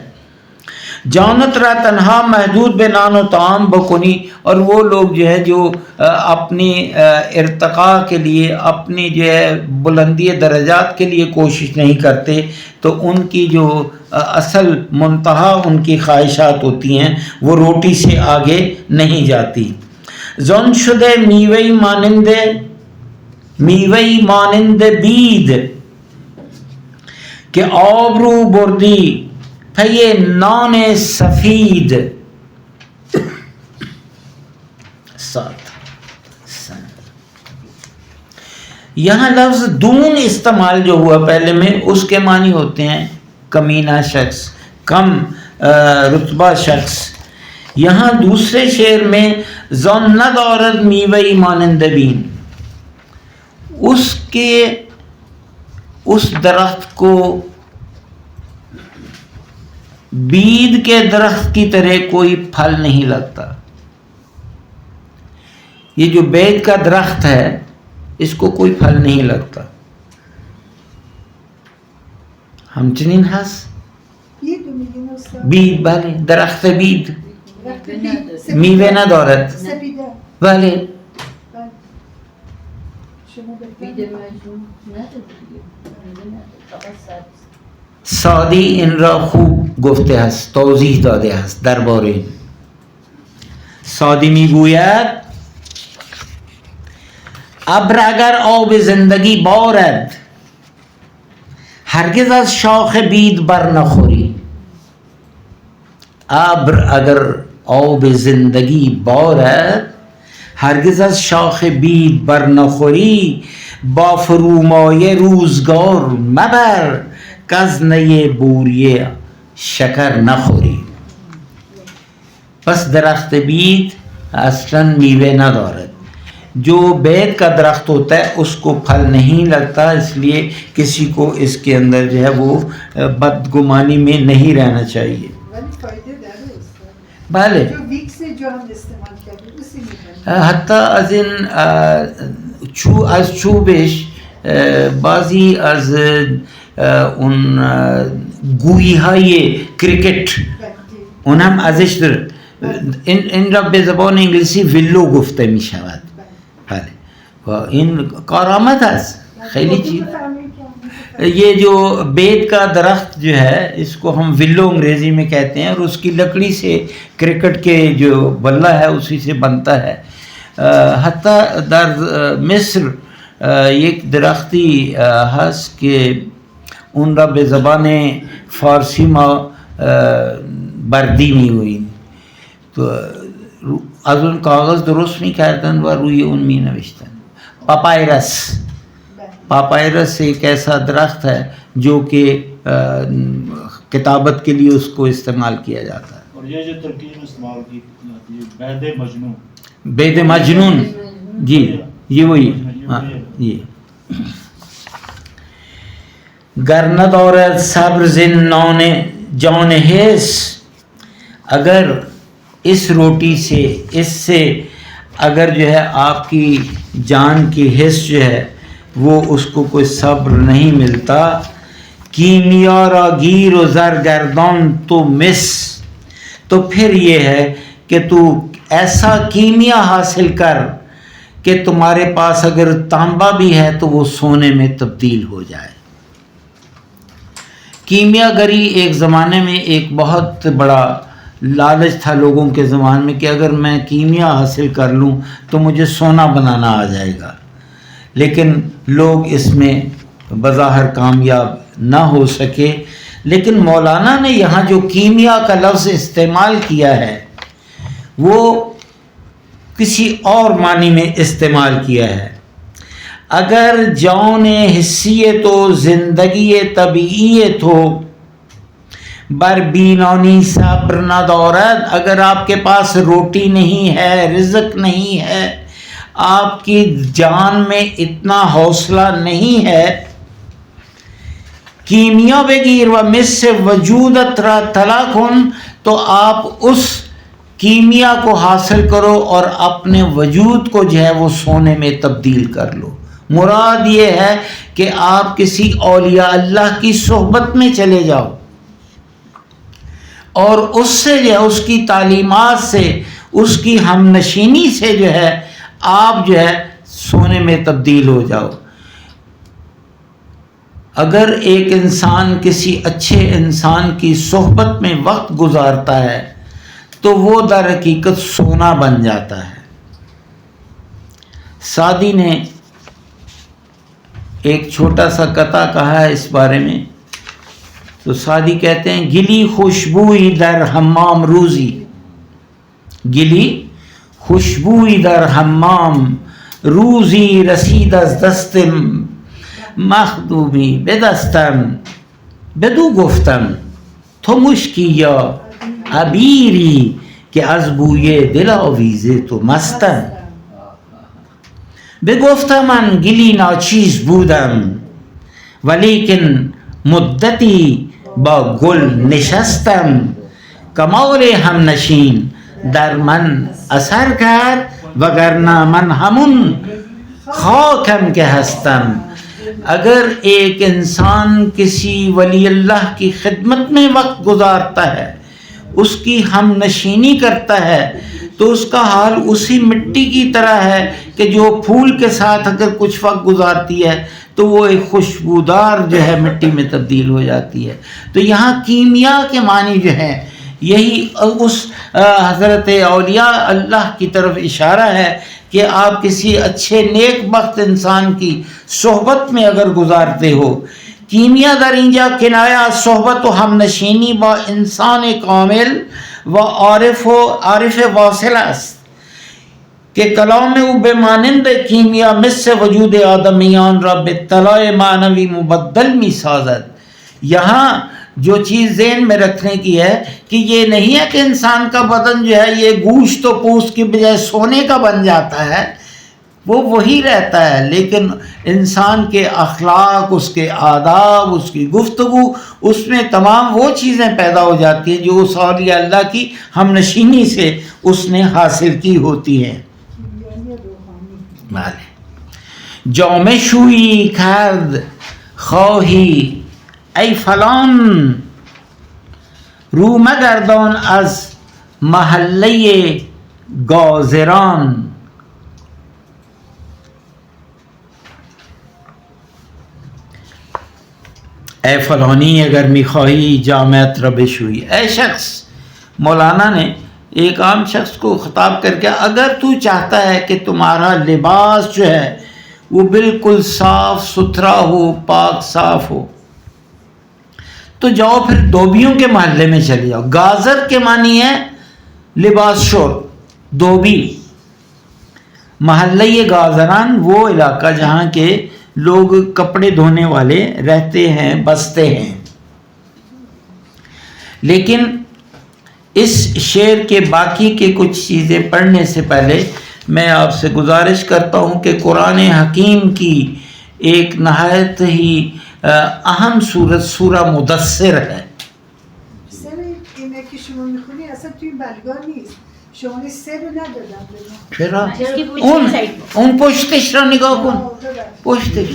جانت را تنہا محدود بے نان و طعام بکنی، اور وہ لوگ جو ہے جو اپنی ارتقاء کے لیے، اپنی جو ہے بلندی درجات کے لیے کوشش نہیں کرتے، تو ان کی جو اصل منتہا ان کی خواہشات ہوتی ہیں وہ روٹی سے آگے نہیں جاتی. زن شده میوهی مانند بید که آبرو بردی پی نان سفید. یہاں لفظ دون استعمال جو ہوا پہلے میں، اس کے معنی ہوتے ہیں کمینہ شخص، کم رتبہ شخص. یہاں دوسرے شعر میں زن ندارد میوهی مانند بین، اس درخت کو بید کے درخت کی طرح کوئی پھل نہیں لگتا. یہ جو بید کا درخت ہے اس کو کوئی پھل نہیں لگتا. همچنین هست بید، بله درخت بید میوه ندارد. بله سادی این را خوب گفته است، توضیح داده است درباره این. سادی میگوید ابر اگر آب زندگی بارد هرگز از شاخ بید بر نخوری. ابر اگر آب زندگی بارد هرگز از شاخ بید بر نخوری. با فرومایه روزگار مبر گزنه بوری شکر نخوری. پس درخت بید اصلا میوه ندارد. جو بید کا درخت ہوتا ہے اس کو پھل نہیں لگتا، اس لیے کسی کو اس کے اندر جو ہے وہ بدگمانی میں نہیں رہنا چاہیے. بله حتی از این از چوبش بعضی از اون گویی های کرکٹ اون هم ازش در این را به زبان انگلیسی ویلو گفته می شود. بله و این کارآمد است خیلی چیز. یہ جو بید کا درخت جو ہے اس کو ہم ولو انگریزی میں کہتے ہیں، اور اس کی لکڑی سے کرکٹ کے جو بلہ ہے اسی سے بنتا ہے. حتی در مصر یک درختی هست که اون را به زبان فارسی ما بردی میگوییم. تو از اون کاغذ درست میکردن و روی اون می نوشتن. پاپایرس. پاپائرس ایک ایسا درخت ہے جو کہ کتابت کے لیے اس کو استعمال کیا جاتا ہے. اور یہ جو ترکیب استعمال کی بید مجنون، بید مجنون، جی یہ وہی. یہ گر ندارد صبر زنان جان حس، اگر اس روٹی سے، اس سے اگر جو ہے آپ کی جان کی حس جو ہے وہ اس کو کوئی صبر نہیں ملتا. کیمیا را گیر و زرگردان تو مس، تو پھر یہ ہے کہ تو ایسا کیمیا حاصل کر کہ تمہارے پاس اگر تانبا بھی ہے تو وہ سونے میں تبدیل ہو جائے. کیمیا گری ایک زمانے میں ایک بہت بڑا لالچ تھا لوگوں کے زمانے میں کہ اگر میں کیمیا حاصل کر لوں تو مجھے سونا بنانا آ جائے گا. لیکن لوگ اس میں بظاہر کامیاب نہ ہو سکے. لیکن مولانا نے یہاں جو کیمیا کا لفظ استعمال کیا ہے وہ کسی اور معنی میں استعمال کیا ہے. اگر جان حسیت و زندگی طبیعیت ہو بر بینانی صبر ندارد، اگر آپ کے پاس روٹی نہیں ہے، رزق نہیں ہے، آپ کی جان میں اتنا حوصلہ نہیں ہے، کیمیا بگیر و مس وجودت را طلا کن، تو آپ اس کیمیا کو حاصل کرو اور اپنے وجود کو جو ہے وہ سونے میں تبدیل کر لو. مراد یہ ہے کہ آپ کسی اولیاء اللہ کی صحبت میں چلے جاؤ. اور اس سے جو ہے اس کی تعلیمات سے اس کی ہم نشینی سے جو ہے آپ جو ہے سونے میں تبدیل ہو جاؤ. اگر ایک انسان کسی اچھے انسان کی صحبت میں وقت گزارتا ہے تو وہ در حقیقت سونا بن جاتا ہے. سعدی نے ایک چھوٹا سا قطعہ کہا ہے اس بارے میں. تو سعدی کہتے ہیں گلی خوشبوئی در حمام روزی، گلی خوشبوئی در حمام روزی رسید از دست مخدومی بدستم بدو گفتم تو مشکی یا عبیری که از بوی دل آویزه تو مستم. بگفتم من گلی ناچیز بودم ولیکن مدتی با گل نشستم، کمال هم نشین در من اثر کرد وگرنه من همون خاکم که هستم. اگر ایک انسان کسی ولی اللہ کی خدمت میں وقت گزارتا ہے، اس کی ہم نشینی کرتا ہے، تو اس کا حال اسی مٹی کی طرح ہے کہ جو پھول کے ساتھ اگر کچھ وقت گزارتی ہے تو وہ ایک خوشبودار جو ہے مٹی میں تبدیل ہو جاتی ہے. تو یہاں کیمیا کے معنی جو ہے یہی اس حضرت اولیاء اللہ کی طرف اشارہ ہے کہ آپ کسی اچھے نیک بخت انسان کی صحبت میں اگر گزارتے ہو. کیمیا در اینجا کنایا صحبت و ہم نشینی با انسان کامل و عارف واصل است کہ کلام او به مانند کیمیا مس وجود آدمیان را به طلای معنوی مبدل می سازد. یہاں جو چیز ذہن میں رکھنے کی ہے کہ یہ نہیں ہے کہ انسان کا بدن جو ہے یہ گوشت و پوست کی بجائے سونے کا بن جاتا ہے، وہ وہی رہتا ہے، لیکن انسان کے اخلاق، اس کے آداب، اس کی گفتگو، اس میں تمام وہ چیزیں پیدا ہو جاتی ہیں جو اس اولیاء اللہ کی ہم نشینی سے اس نے حاصل کی ہوتی ہیں. جام شویی کرد خواهی ای فلان رو مگردان از محله گازران. اے فلانی اگر میخواہی جامعت را بشوئی. اے شخص، مولانا نے ایک عام شخص کو خطاب کر کے اگر تو چاہتا ہے کہ تمہارا لباس جو ہے وہ بالکل صاف ستھرا ہو، پاک صاف ہو، تو جاؤ پھر دھوبیوں کے محلے میں چلے جاؤ. گازر کے معنی ہے لباس شور، دھوبی. محلہ یہ گازران وہ علاقہ جہاں کے لوگ کپڑے دھونے والے رہتے ہیں، بستے ہیں. لیکن اس شعر کے باقی کے کچھ چیزیں پڑھنے سے پہلے میں آپ سے گزارش کرتا ہوں کہ قرآن حکیم کی ایک نہایت ہی اہم سورت سورہ مدثر ہے. اون پشتش را نگاه کن، پشتش.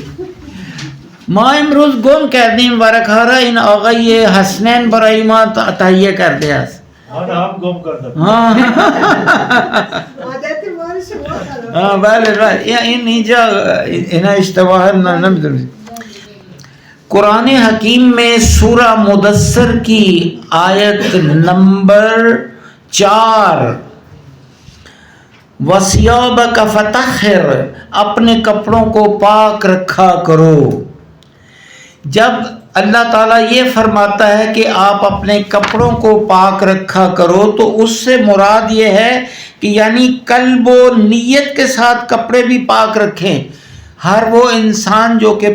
ما امروز گم کردیم ورق‌ها. این آقای حسنین برای ما تهیه کرده است. آپ گم کرده. بله این اینجا اینا اشتباه نمیدونید. قرآن حکیم میں سورہ مدثر کی آیت نمبر 4 وَثِيَابَكَ فَطَهِّرْ، اپنے کپڑوں کو پاک رکھا کرو. جب اللہ تعالیٰ یہ فرماتا ہے کہ آپ اپنے کپڑوں کو پاک رکھا کرو تو اس سے مراد یہ ہے کہ یعنی قلب و نیت کے ساتھ کپڑے بھی پاک رکھیں. ہر وہ انسان جو کہ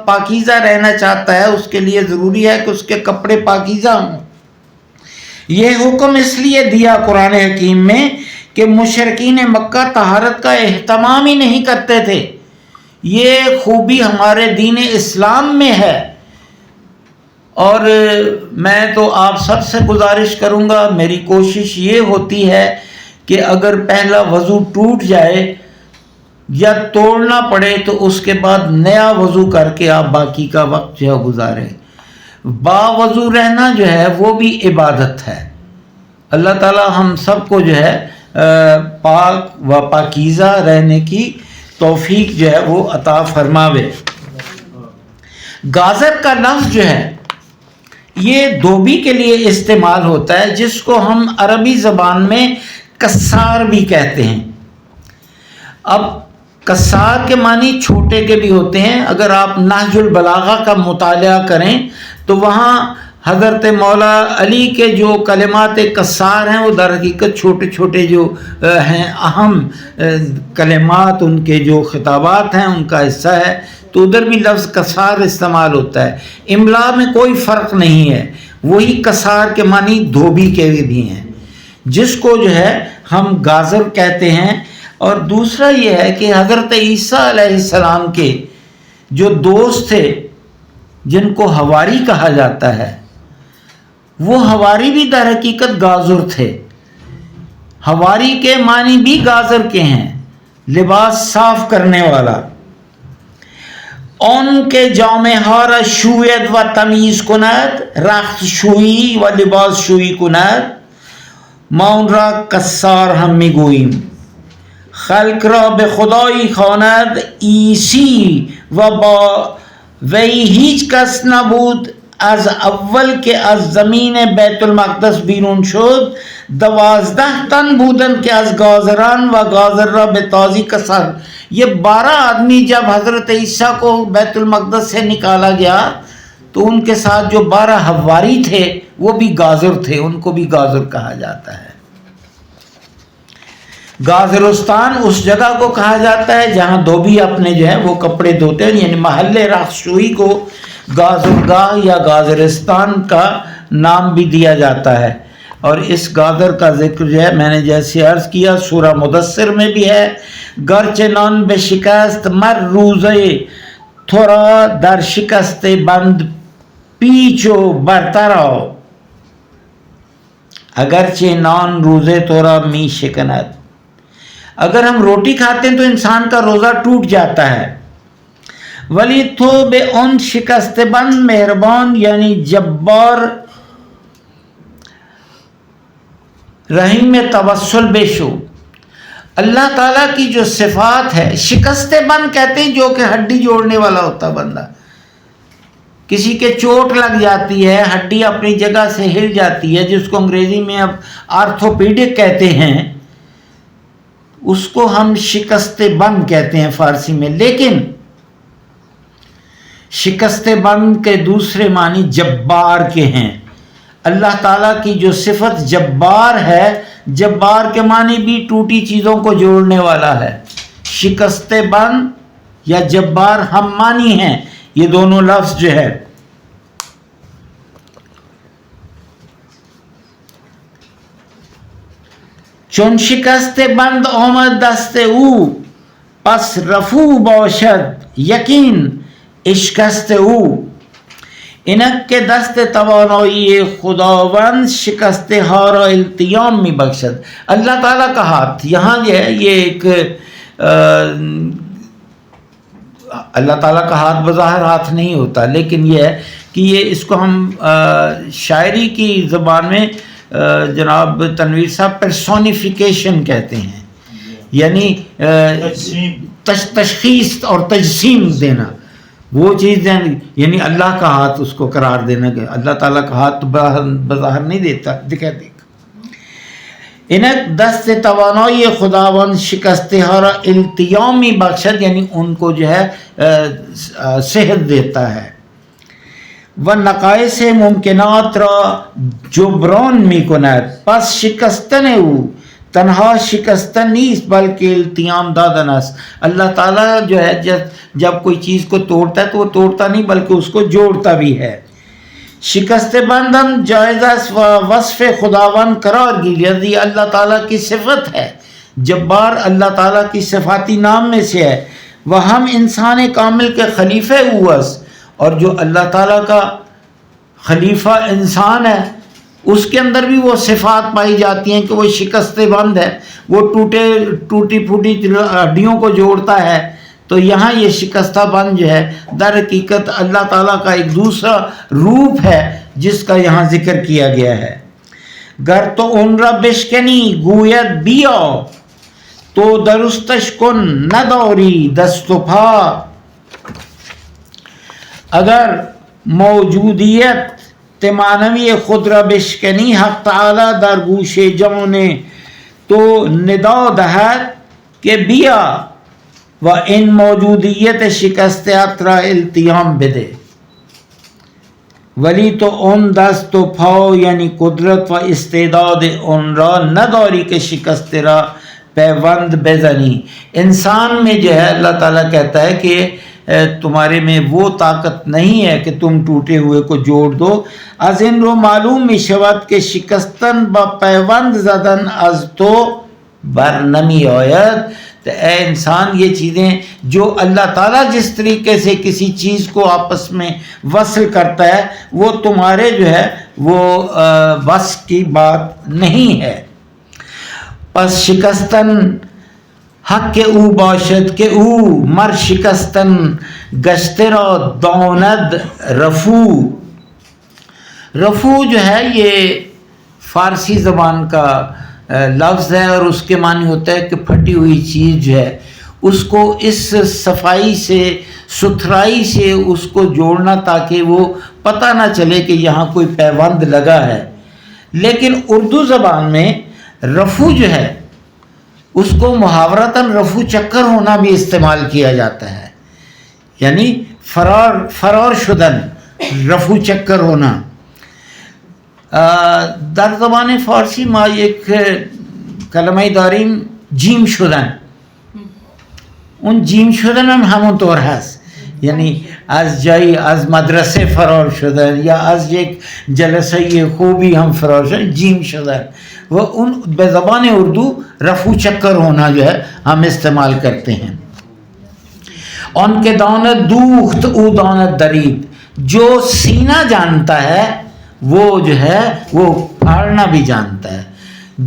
پاکیزہ رہنا چاہتا ہے اس کے لیے ضروری ہے کہ اس کے کپڑے پاکیزہ ہوں. یہ حکم اس لیے دیا قرآن حکیم میں کہ مشرکین مکہ طہارت کا اہتمام ہی نہیں کرتے تھے. یہ خوبی ہمارے دین اسلام میں ہے. اور میں تو آپ سب سے گزارش کروں گا، میری کوشش یہ ہوتی ہے کہ اگر پہلا وضو ٹوٹ جائے یا توڑنا پڑے تو اس کے بعد نیا وضو کر کے آپ باقی کا وقت جو ہے گزاریں. باوضو رہنا جو ہے وہ بھی عبادت ہے. اللہ تعالی ہم سب کو جو ہے پاک و پاکیزہ رہنے کی توفیق جو ہے وہ عطا فرماوے. گازر کا لفظ جو ہے یہ دھوبی کے لیے استعمال ہوتا ہے، جس کو ہم عربی زبان میں کسار بھی کہتے ہیں. اب کسار کے معنی چھوٹے کے بھی ہوتے ہیں. اگر آپ نہج البلاغہ کا مطالعہ کریں تو وہاں حضرت مولا علی کے جو کلمات کسار ہیں وہ در حقیقت چھوٹے چھوٹے جو ہیں اہم کلمات، ان کے جو خطابات ہیں ان کا حصہ ہے، تو ادھر بھی لفظ کسار استعمال ہوتا ہے. املا میں کوئی فرق نہیں ہے، وہی کسار کے معنی دھوبی کے بھی ہیں، جس کو جو ہے ہم گازر کہتے ہیں. اور دوسرا یہ ہے کہ حضرت عیسیٰ علیہ السلام کے جو دوست تھے جن کو حواری کہا جاتا ہے، وہ حواری بھی در حقیقت گازر تھے. حواری کے معنی بھی گازر کے ہیں، لباس صاف کرنے والا. ان کے جامع ہارا شوید و تمیز کند، رخت شویی و لباس شویی کند، ما اون را کسار هم میگوییم. خلق را به خدایی خواند عیسی و با وی هیچ کس نبود از اول که از زمین بیت المقدس بیرون شد 12 تن بودند که از گازران و گازر را به تازی کسر. یہ 12 آدمی جب حضرت عیسیٰ کو بیت المقدس سے نکالا گیا تو ان کے ساتھ جو 12 حواری تھے وہ بھی گازر تھے، ان کو بھی گازر کہا جاتا ہے. گازرستان اس جگہ کو کہا جاتا ہے جہاں دھوبی اپنے جو ہے وہ کپڑے دھوتے ہیں، یعنی محل رخشوئی کو گازرگاہ یا گازرستان کا نام بھی دیا جاتا ہے. اور اس گازر کا ذکر جو ہے میں نے جیسے عرض کیا سورہ مدثر میں بھی ہے. گرچه نان به شکست مر روزه تو را در شکست بند پیچ و برتر آو، اگرچہ نان روزے تو را می شکند. اگر ہم روٹی کھاتے ہیں تو انسان کا روزہ ٹوٹ جاتا ہے. ولی تو بے ان شکست بند مہربان یعنی جبار رحیم میں توسل بے شو. اللہ تعالیٰ کی جو صفات ہے، شکست بند کہتے ہیں جو کہ ہڈی جوڑنے والا ہوتا بندہ. کسی کے چوٹ لگ جاتی ہے، ہڈی اپنی جگہ سے ہل جاتی ہے، جس کو انگریزی میں اب آرتھوپیڈک کہتے ہیں، اس کو ہم شکست بند کہتے ہیں فارسی میں. لیکن شکست بند کے دوسرے معنی جبار کے ہیں. اللہ تعالیٰ کی جو صفت جبار ہے، جبار کے معنی بھی ٹوٹی چیزوں کو جوڑنے والا ہے. شکست بند یا جبار ہم معنی ہیں یہ دونوں لفظ جو ہے. چون شکست بند آمد دست او پس رفو باشد یقین اشکست او. اینک که دست توانایی خداوند شکست ها را التیام می بخشد. اللہ تعالیٰ کا ہاتھ یہاں جو ہے یہ ایک اللہ تعالیٰ کا ہاتھ بظاہر ہاتھ نہیں ہوتا، لیکن یہ ہے کہ یہ اس کو ہم شاعری کی زبان میں جناب تنویر صاحب پرسونیفیکیشن کہتے ہیں، یعنی تشخیص اور تجسیم دینا. وہ چیز یعنی اللہ کا ہاتھ اس کو قرار دینا کہ اللہ تعالیٰ کا ہاتھ بظاہر نہیں دیتا دکھاتے. انک دست توانائی خداوند شکست ها را التیامی بخشد یعنی ان کو جو ہے صحت دیتا ہے. و نقائص ممکنات را جبران می کند پس شکستن او تنہا شکستن نیست بلکہ التیام دادن است. اللہ تعالیٰ جو ہے جب کوئی چیز کو توڑتا ہے تو وہ توڑتا نہیں بلکہ اس کو جوڑتا بھی ہے. شکست بندم جائزہ و وصف خداوند قرار گیری اللہ تعالیٰ کی صفت ہے. جبار اللہ تعالیٰ کی صفاتی نام میں سے ہے. وہ ہم انسان کامل کے خلیفہ ہوس، اور جو اللہ تعالیٰ کا خلیفہ انسان ہے اس کے اندر بھی وہ صفات پائی جاتی ہیں کہ وہ شکست بند ہے، وہ ٹوٹی پھوٹی ہڈیوں کو جوڑتا ہے تو یہاں یہ شکستہ بند جو ہے در حقیقت اللہ تعالیٰ کا ایک دوسرا روپ ہے جس کا یہاں ذکر کیا گیا ہے. گر تو اون را بشکنی گوید بیا تو درستش کن نداری دست و پا. اگر موجودیت معنوی خود را بشکنی حق تعالی در گوش جان تو ندا دهد که بیا و این موجودیت شکستیت را التیام بده، ولی تو اون دست و پا یعنی قدرت و استعداد اون را نداری کہ شکست را پیوند بزنی. انسان میں جو ہے اللہ تعالیٰ کہتا ہے کہ تمہارے میں وہ طاقت نہیں ہے کہ تم ٹوٹے ہوئے کو جوڑ دو. از این رو معلوم می شود کہ شکستن با پیوند زدن از تو بر نمی آید. تو اے انسان یہ چیزیں جو اللہ تعالیٰ جس طریقے سے کسی چیز کو آپس میں وصل کرتا ہے وہ تمہارے جو ہے وہ بس کی بات نہیں ہے. پس شکستن حق کے او باشد کہ او مر شکستن گشته را داند رفو. رفو جو ہے یہ فارسی زبان کا لفظ ہے اور اس کے معنی ہوتا ہے کہ پھٹی ہوئی چیز جو ہے اس کو اس صفائی سے ستھرائی سے اس کو جوڑنا تاکہ وہ پتہ نہ چلے کہ یہاں کوئی پیوند لگا ہے. لیکن اردو زبان میں رفو جو ہے اس کو محاورتاً رفو چکر ہونا بھی استعمال کیا جاتا ہے، یعنی فرار شدن، رفو چکر ہونا. در زبان فارسی ما یک کلمه داریم جیم شدن. اون جیم شدن هم همونطور هست، یعنی از جایی از مدرسه فرار شدن یا از یک جلسه خوبی هم فرار شدن، جیم شدن. وہ ان بے زبان اردو رفو چکر ہونا جو ہے ہم استعمال کرتے ہیں. ان کے دانت دوخت او دانت درید، جو سینہ جانتا ہے وہ جو ہے وہ پھاڑنا بھی جانتا ہے.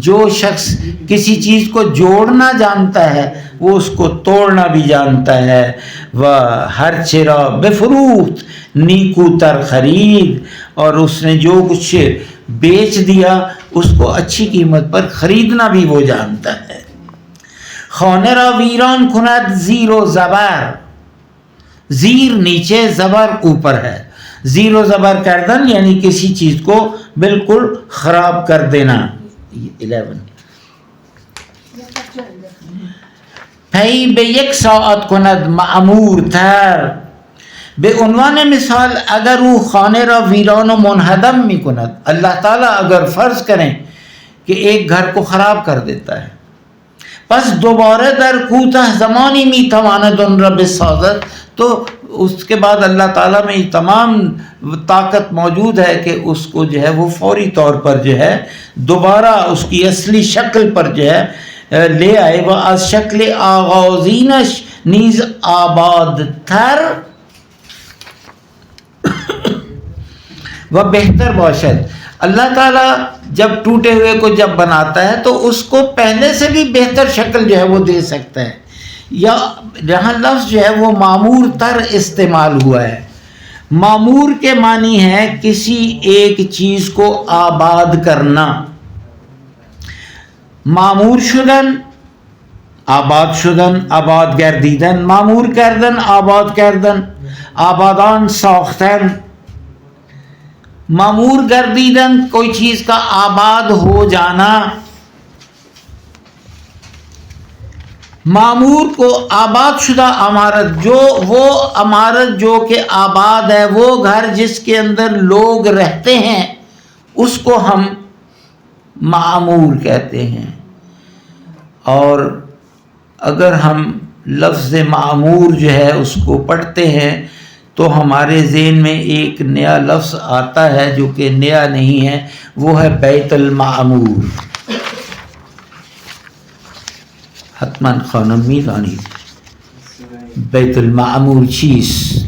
جو شخص کسی چیز کو جوڑنا جانتا ہے وہ اس کو توڑنا بھی جانتا ہے. وہ ہر چرا بفروخت نیکو تر خرید، اور اس نے جو کچھ بیچ دیا اس کو اچھی قیمت پر خریدنا بھی وہ جانتا ہے. خانه را ویران کند زیر و زبر، زیر نیچے زبر اوپر ہے. زیر و زبر کردن یعنی کسی چیز کو بالکل خراب کر دینا. 11 پی به یک ساعت کند معمور تر. به عنوان مثال اگر او خانه را ویران و منہدم می کند، اللہ تعالیٰ اگر فرض کریں کہ ایک گھر کو خراب کر دیتا ہے، پس دوباره در کوتاه زمانی می تواند آن را بسازد، تو اس کے بعد اللہ تعالیٰ میں تمام طاقت موجود ہے کہ اس کو جو ہے وہ فوری طور پر جو ہے دوبارہ اس کی اصلی شکل پر جو ہے لے آئے. وہ از شکل آغازینش نیز آباد تر وہ بہتر باشد. اللہ تعالیٰ جب ٹوٹے ہوئے کو جب بناتا ہے تو اس کو پہلے سے بھی بہتر شکل جو ہے وہ دے سکتا ہے. یا یہاں لفظ جو ہے وہ معمور تر استعمال ہوا ہے. معمور کے معنی ہے کسی ایک چیز کو آباد کرنا. معمور شدن آباد شدن، آباد گردیدن، معمور کردن آباد کردن، آبادان ساختن. معمور گردیدن کوئی چیز کا آباد ہو جانا. معمور کو آباد شدہ عمارت، جو وہ عمارت جو کہ آباد ہے، وہ گھر جس کے اندر لوگ رہتے ہیں اس کو ہم معمور کہتے ہیں. اور اگر ہم لفظ معمور جو ہے اس کو پڑھتے ہیں تو ہمارے ذہن میں ایک نیا لفظ آتا ہے جو کہ نیا نہیں ہے، وہ ہے بیت المعمور. حتما خانم میدانید بیت المعمور چیست؟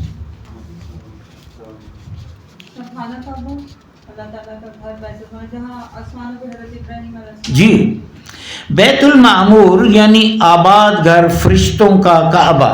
جی، بیت المعمور یعنی آباد گھر، فرشتوں کا کعبہ.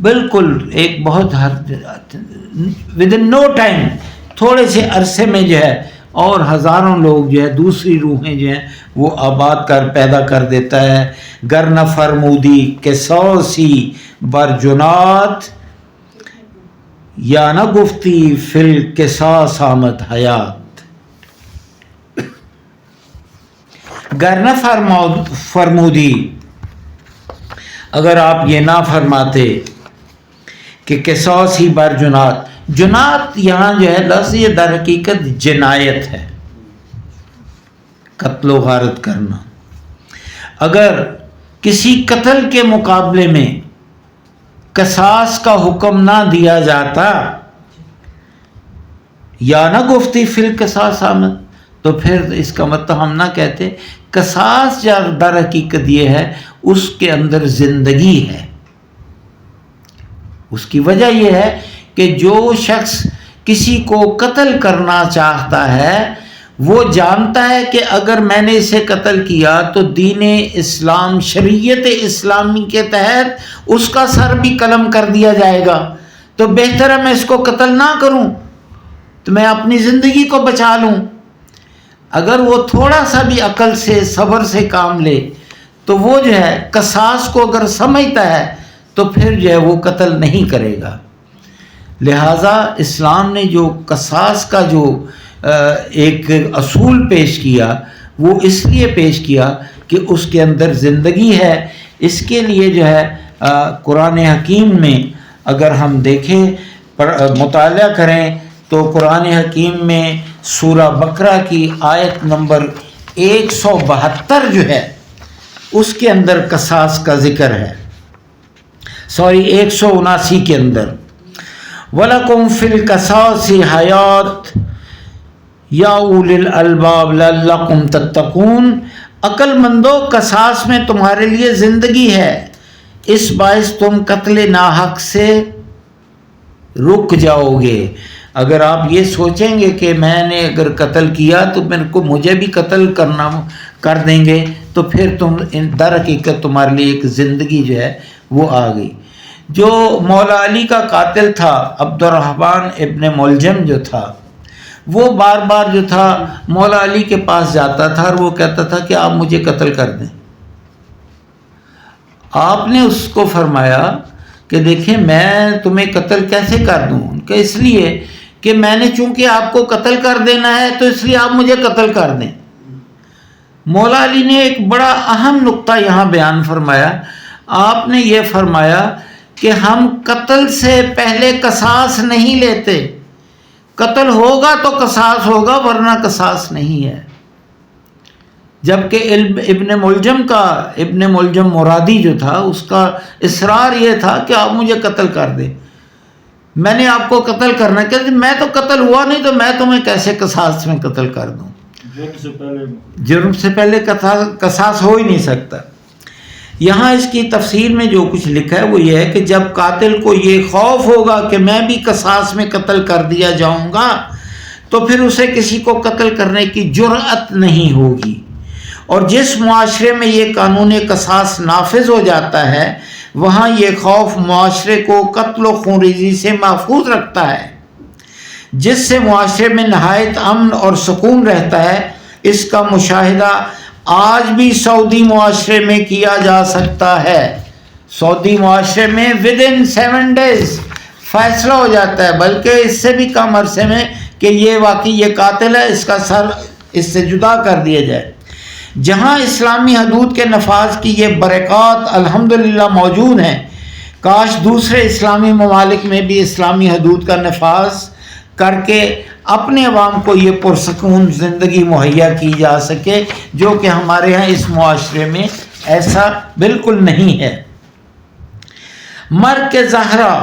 بالکل ایک بہت ود ان نو ٹائم، تھوڑے سے عرصے میں جو ہے اور ہزاروں لوگ جو ہے دوسری روحیں جو ہیں وہ آباد کر پیدا کر دیتا ہے. گر نہ فرمودی قصاصی برجنات، یا نہ گفتی فی القصاص آمد حیات. گر نہ فرمودی، اگر آپ یہ نہ فرماتے کہ قصاص ہی بر جنات. جنات یہاں جو ہے لفظ یہ در حقیقت جنایت ہے، قتل و غارت کرنا. اگر کسی قتل کے مقابلے میں قصاص کا حکم نہ دیا جاتا، یا نہ گفتی فی القصاص آمد، تو پھر اس کا مطلب ہم نہ کہتے. قصاص در حقیقت یہ ہے اس کے اندر زندگی ہے. اس کی وجہ یہ ہے کہ جو شخص کسی کو قتل کرنا چاہتا ہے وہ جانتا ہے کہ اگر میں نے اسے قتل کیا تو دین اسلام، شریعت اسلامی کے تحت اس کا سر بھی قلم کر دیا جائے گا، تو بہتر ہے میں اس کو قتل نہ کروں تو میں اپنی زندگی کو بچا لوں. اگر وہ تھوڑا سا بھی عقل سے صبر سے کام لے تو وہ جو ہے قصاص کو اگر سمجھتا ہے تو پھر جو ہے وہ قتل نہیں کرے گا. لہٰذا اسلام نے جو قصاص کا جو ایک اصول پیش کیا وہ اس لیے پیش کیا کہ اس کے اندر زندگی ہے. اس کے لیے جو ہے قرآن حکیم میں اگر ہم دیکھیں مطالعہ کریں تو قرآن حکیم میں سورہ بقرہ کی آیت نمبر 172 جو ہے اس کے اندر قصاص کا ذکر ہے. 179 کے اندر وَلَكُمْ فِي الْقَصَاصِ حَيَاتٌ یا اولی الالباب لعلکم تتقون. عقل مندو، قصاص میں تمہارے لیے زندگی ہے، اس باعث تم قتل ناحق سے رک جاؤ گے. اگر آپ یہ سوچیں گے کہ میں نے اگر قتل کیا تو مجھے بھی قتل کر دیں گے تو پھر تم در حقیقت تمہارے لیے ایک زندگی جو ہے وہ آ گئی. جو مولا علی کا قاتل تھا عبد الرحمن ابن ملجم جو تھا، وہ بار بار جو تھا مولا علی کے پاس جاتا تھا اور وہ کہتا تھا کہ آپ مجھے قتل کر دیں. آپ نے اس کو فرمایا کہ دیکھیں میں تمہیں قتل کیسے کر دوں، کہ اس لیے کہ میں نے چونکہ آپ کو قتل کر دینا ہے تو اس لیے آپ مجھے قتل کر دیں. مولا علی نے ایک بڑا اہم نقطہ یہاں بیان فرمایا. آپ نے یہ فرمایا کہ ہم قتل سے پہلے قصاص نہیں لیتے، قتل ہوگا تو قصاص ہوگا ورنہ قصاص نہیں ہے. جبکہ ابن ملجم مرادی جو تھا اس کا اصرار یہ تھا کہ آپ مجھے قتل کر دیں، میں نے آپ کو قتل کرنا، کہ میں تو قتل ہوا نہیں تو میں تمہیں کیسے قصاص میں قتل کر دوں. جرم سے پہلے قصاص ہو ہی نہیں سکتا. یہاں اس کی تفسیر میں جو کچھ لکھا ہے وہ یہ ہے کہ جب قاتل کو یہ خوف ہوگا کہ میں بھی قصاص میں قتل کر دیا جاؤں گا تو پھر اسے کسی کو قتل کرنے کی جرأت نہیں ہوگی. اور جس معاشرے میں یہ قانون قصاص نافذ ہو جاتا ہے وہاں یہ خوف معاشرے کو قتل و خونریزی سے محفوظ رکھتا ہے، جس سے معاشرے میں نہایت امن اور سکون رہتا ہے. اس کا مشاہدہ آج بھی سعودی معاشرے میں کیا جا سکتا ہے. سعودی معاشرے میں within 7 days فیصلہ ہو جاتا ہے، بلکہ اس سے بھی کم عرصے میں کہ یہ واقعی یہ قاتل ہے، اس کا سر اس سے جدا کر دیا جائے. جہاں اسلامی حدود کے نفاذ کی یہ برکات الحمدللہ موجود ہیں، کاش دوسرے اسلامی ممالک میں بھی اسلامی حدود کا نفاذ کر کے اپنے عوام کو یہ پرسکون زندگی مہیا کی جا سکے، جو کہ ہمارے ہاں اس معاشرے میں ایسا بالکل نہیں ہے. مر کے زہرا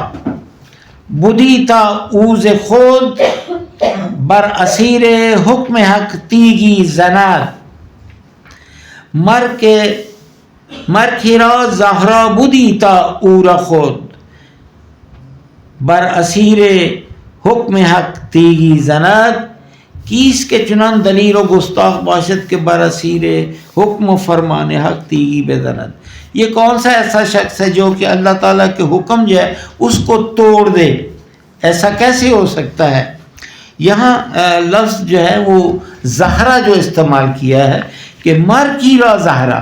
بدی تا اوز خود بر اسیر حکم حق تیگی زند. مر کھیرا زہرا بدی تا اور خود بر اسیر حکم حق تیگی زند. کیس کے چنان دلیر و گستاخ باشد کے براسیر حکم و فرمان حق تیگی بدند. یہ کون سا ایسا شخص ہے جو کہ اللہ تعالیٰ کے حکم جو ہے اس کو توڑ دے؟ ایسا کیسے ہو سکتا ہے؟ یہاں لفظ جو ہے وہ زہرا جو استعمال کیا ہے کہ مر کی را زہرا،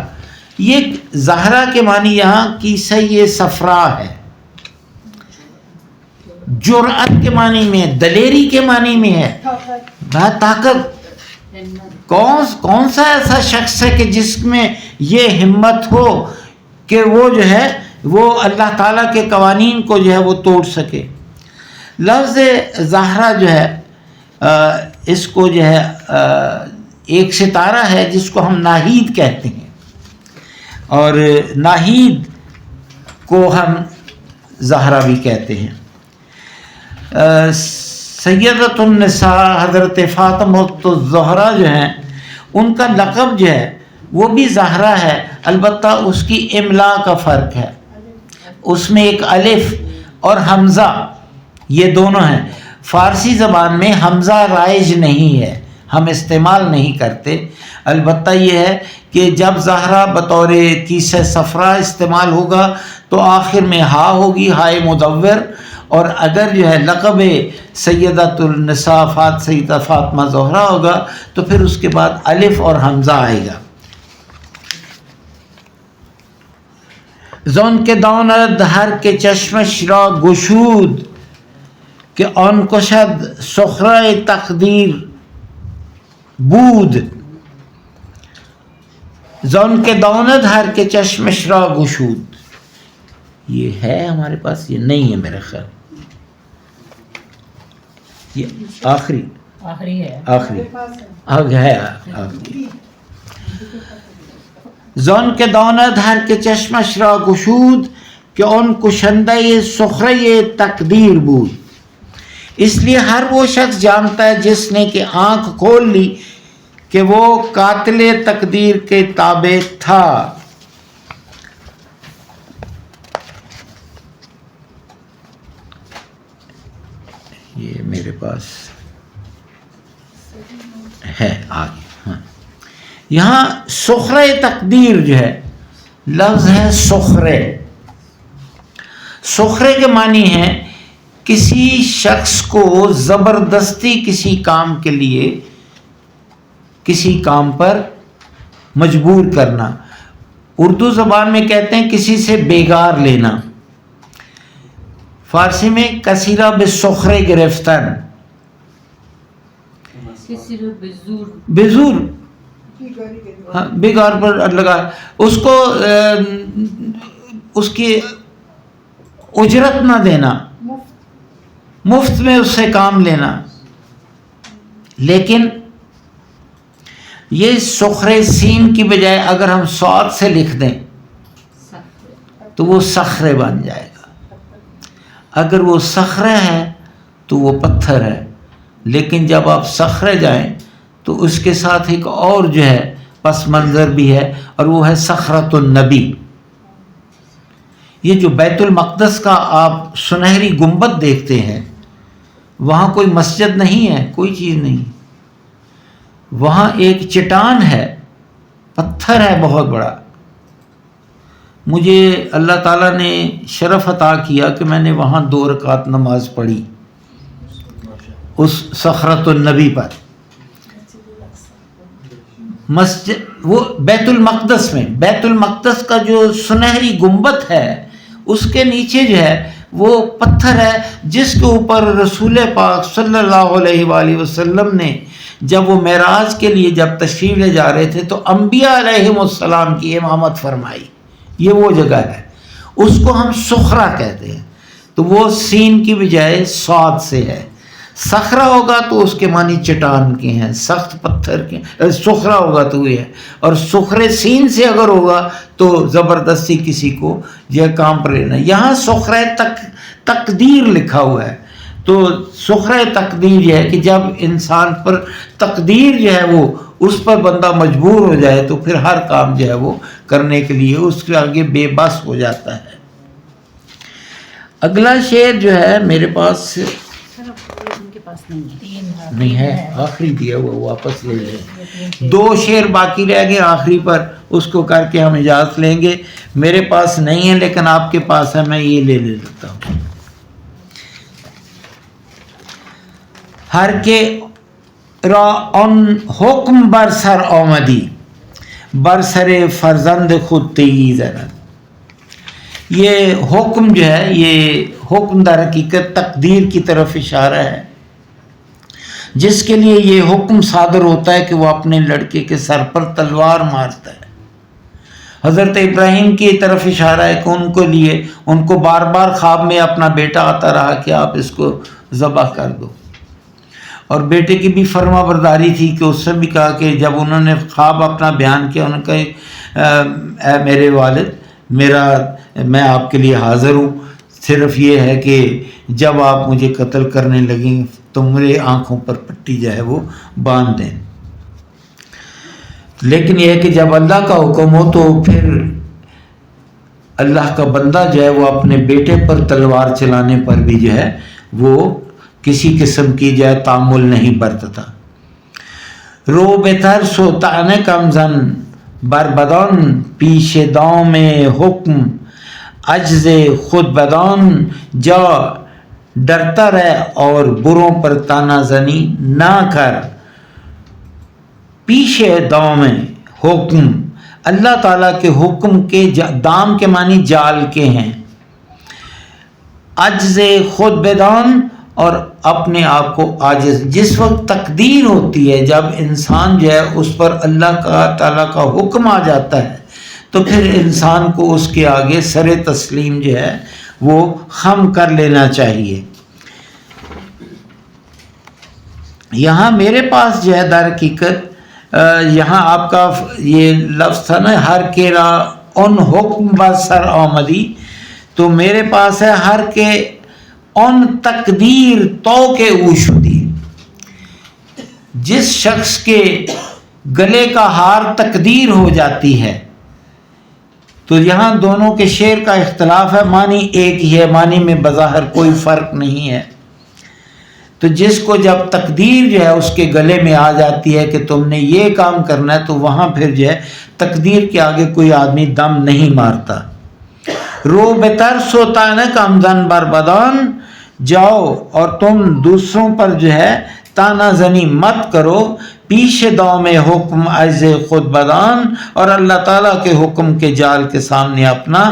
یہ زہرا کے معنی یہاں کیسہ یہ صفرا ہے، جرأت کے معنی میں، دلیری کے معنی میں ہے، طاقت. کون سا ایسا شخص ہے کہ جس میں یہ ہمت ہو کہ وہ جو ہے وہ اللہ تعالیٰ کے قوانین کو جو ہے وہ توڑ سکے. لفظ زہرا جو ہے اس کو جو ہے ایک ستارہ ہے جس کو ہم ناہید کہتے ہیں، اور ناہید کو ہم زہرا بھی کہتے ہیں. سیدۃ النساء حضرت فاطمہ الزہرا جو ہیں ان کا لقب جو ہے وہ بھی زہرا ہے، البتہ اس کی املا کا فرق ہے، اس میں ایک الف اور حمزہ یہ دونوں ہیں. فارسی زبان میں حمزہ رائج نہیں ہے، ہم استعمال نہیں کرتے. البتہ یہ ہے کہ جب زہرا بطور کیسہ صفرا استعمال ہوگا تو آخر میں ہا ہوگی، ہائے مدور، اور اگر جو ہے لقب سیدۃ النساء سیدہ فاطمہ زہرا ہوگا تو پھر اس کے بعد الف اور حمزہ آئے گا. زون کے داند ہر کے چشمش را گشود کہ آن کشد سخرہ تقدیر بود. زون کے داند ہر کے چشمش را گشود، یہ ہے ہمارے پاس، یہ نہیں ہے میرے خیال، یہ آخری ہے. زون کے داند ہر کے چشمش را گشود کہ ان کشندہ سخرہ تقدیر بود. اس لیے ہر وہ شخص جانتا ہے جس نے کہ آنکھ کھول لی کہ وہ قاتل تقدیر کے تابع تھا. یہ میرے پاس ہے آگے. ہاں یہاں سخرہ تقدیر جو ہے لفظ ہے سخرے. سخرے کے معنی ہے کسی شخص کو زبردستی کسی کام کے لیے کسی کام پر مجبور کرنا. اردو زبان میں کہتے ہیں کسی سے بیگار لینا، فارسی میں کثیرہ بسخرے گرفتن، بزور بیگار پر لگا، اس کو اس کی اجرت نہ دینا، مفت میں اس سے کام لینا. لیکن یہ سخرے سین کی بجائے اگر ہم صاد سے لکھ دیں تو وہ صخرے بن جائے گا. اگر وہ صخرے ہے تو وہ پتھر ہے، لیکن جب آپ صخرے جائیں تو اس کے ساتھ ایک اور جو ہے پس منظر بھی ہے، اور وہ ہے صخرۃ النبی. یہ جو بیت المقدس کا آپ سنہری گنبد دیکھتے ہیں، وہاں کوئی مسجد نہیں ہے، کوئی چیز نہیں، وہاں ایک چٹان ہے، پتھر ہے بہت بڑا. مجھے اللہ تعالیٰ نے شرف عطا کیا کہ میں نے وہاں 2 رکعت نماز پڑھی اس صخرۃ النبی پر. مسجد وہ بیت المقدس میں، بیت المقدس کا جو سنہری گنبد ہے اس کے نیچے جو ہے وہ پتھر ہے جس کے اوپر رسول پاک صلی اللہ علیہ وآلہ وسلم نے جب وہ معراج کے لیے جب تشریف لے جا رہے تھے تو انبیاء علیہم السلام کی امامت فرمائی. یہ وہ جگہ ہے، اس کو ہم سخرا کہتے ہیں. تو وہ سین کی بجائے صاد سے ہے. صخرہ ہوگا تو اس کے معنی چٹان کے ہیں، سخت پتھر کے. سخرا ہوگا تو یہ ہے، اور سخرے سین سے اگر ہوگا تو زبردستی کسی کو یہ کام پر لینا. یہاں سخرہ تقدیر لکھا ہوا ہے، تو سخرہ تقدیر یہ ہے کہ جب انسان پر تقدیر جو ہے وہ اس پر بندہ مجبور ہو جائے تو پھر ہر کام جو ہے وہ کرنے کے لیے اس کے آگے بے بس ہو جاتا ہے. اگلا شعر جو ہے میرے پاس پاس نہیں ہے. نہیں ہے، آخری دیا وہ واپس لے لیں. 2 شعر باقی رہ گئے آخری پر، اس کو کر کے ہم اجازت لیں گے. میرے پاس نہیں ہے لیکن آپ کے پاس ہے، میں یہ لے لیتا ہوں. ہر کے را ان حکم بر سر آمدی، بر سر فرزند خود تیی زند. یہ حکم جو ہے، یہ حکم در حقیقت تقدیر کی طرف اشارہ ہے. جس کے لیے یہ حکم صادر ہوتا ہے کہ وہ اپنے لڑکے کے سر پر تلوار مارتا ہے. حضرت ابراہیم کی طرف اشارہ ہے کہ ان کو بار بار خواب میں اپنا بیٹا آتا رہا کہ آپ اس کو ذبح کر دو. اور بیٹے کی بھی فرما برداری تھی کہ اس سے بھی کہا کہ جب انہوں نے خواب اپنا بیان کیا، انہوں نے کہا اے میرے والد، میں آپ کے لیے حاضر ہوں، صرف یہ ہے کہ جب آپ مجھے قتل کرنے لگیں تو میرے آنکھوں پر پٹی جو ہے وہ باندھ دیں. لیکن یہ ہے کہ جب اللہ کا حکم ہو تو پھر اللہ کا بندہ جو ہے وہ اپنے بیٹے پر تلوار چلانے پر بھی جو ہے وہ کسی قسم کی جو ہے تعامل نہیں برتتا. رو بتر سو طعن کم زن بربدان پیش دام حکم عجز خود بدان جا ڈرتا رہ اور بروں پر تانا زنی نہ کر. پیش دام حکم، اللہ تعالیٰ کے حکم کے دام کے معنی جال کے ہیں. عجز خود بدان، اور اپنے آپ کو عاجز. جس وقت تقدیر ہوتی ہے، جب انسان جو ہے اس پر اللہ تعالیٰ کا حکم آ جاتا ہے تو پھر انسان کو اس کے آگے سر تسلیم جو ہے وہ خم کر لینا چاہیے. یہاں میرے پاس جو ہے در حقیقت یہاں آپ کا یہ لفظ تھا نا، ہر کے را ان حکم بر سر آمدی، تو میرے پاس ہے ہر کے ان تقدیر تو کے اوشدی. جس شخص کے گلے کا ہار تقدیر ہو جاتی ہے، تو یہاں دونوں کے شعر کا اختلاف ہے، معنی ایک ہی ہے، معنی میں بظاہر کوئی فرق نہیں ہے. تو جس کو جب تقدیر جو ہے اس کے گلے میں آ جاتی ہے کہ تم نے یہ کام کرنا ہے، تو وہاں پھر جو ہے تقدیر کے آگے کوئی آدمی دم نہیں مارتا. رو بترس و طعنک امزن بربدان، جاؤ اور تم دوسروں پر جو ہے تانا زنی مت کرو، پیش دام حکم عجز خود بدان، اور اللہ تعالیٰ کے حکم کے جال کے سامنے اپنا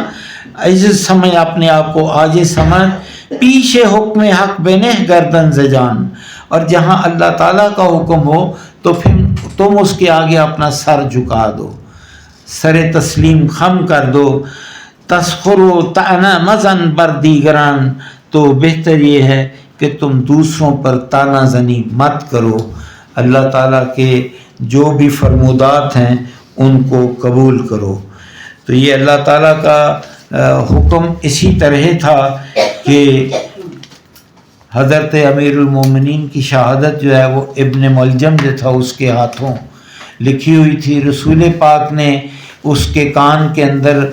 عجز سمجھ، اپنے آپ کو عاجز سمجھ. پیش حکم حق بنہ گردن زجان، اور جہاں اللہ تعالیٰ کا حکم ہو تو پھر تم اس کے آگے اپنا سر جھکا دو، سر تسلیم خم کر دو. تسخر و طعن مزن بر دیگران، تو بہتر یہ ہے کہ تم دوسروں پر تانا زنی مت کرو. اللہ تعالیٰ کے جو بھی فرمودات ہیں ان کو قبول کرو. تو یہ اللہ تعالیٰ کا حکم اسی طرح تھا کہ حضرت امیر المومنین کی شہادت جو ہے وہ ابن ملجم جو تھا اس کے ہاتھوں لکھی ہوئی تھی. رسول پاک نے اس کے کان کے اندر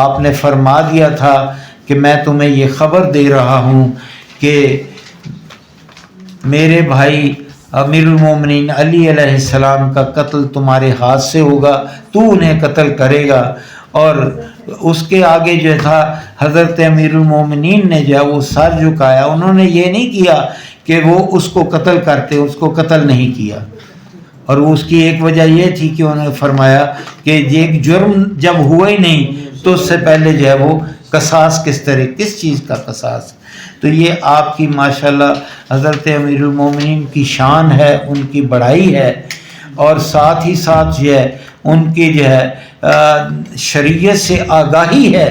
آپ نے فرما دیا تھا کہ میں تمہیں یہ خبر دے رہا ہوں کہ میرے بھائی امیر المومنین علی علیہ السلام کا قتل تمہارے ہاتھ سے ہوگا، تو انہیں قتل کرے گا. اور اس کے آگے جو تھا حضرت امیر المومنین نے جو ہے وہ سر جھکایا. انہوں نے یہ نہیں کیا کہ وہ اس کو قتل کرتے، اس کو قتل نہیں کیا. اور اس کی ایک وجہ یہ تھی کہ انہوں نے فرمایا کہ یہ جرم جب ہوا ہی نہیں تو اس سے پہلے جو ہے وہ قصاص کس چیز کا قصاص. تو یہ آپ کی ماشاءاللہ حضرت امیر المومنین کی شان ہے، ان کی بڑائی ہے، اور ساتھ ہی ساتھ جو ہے ان کی جو ہے شریعت سے آگاہی ہے.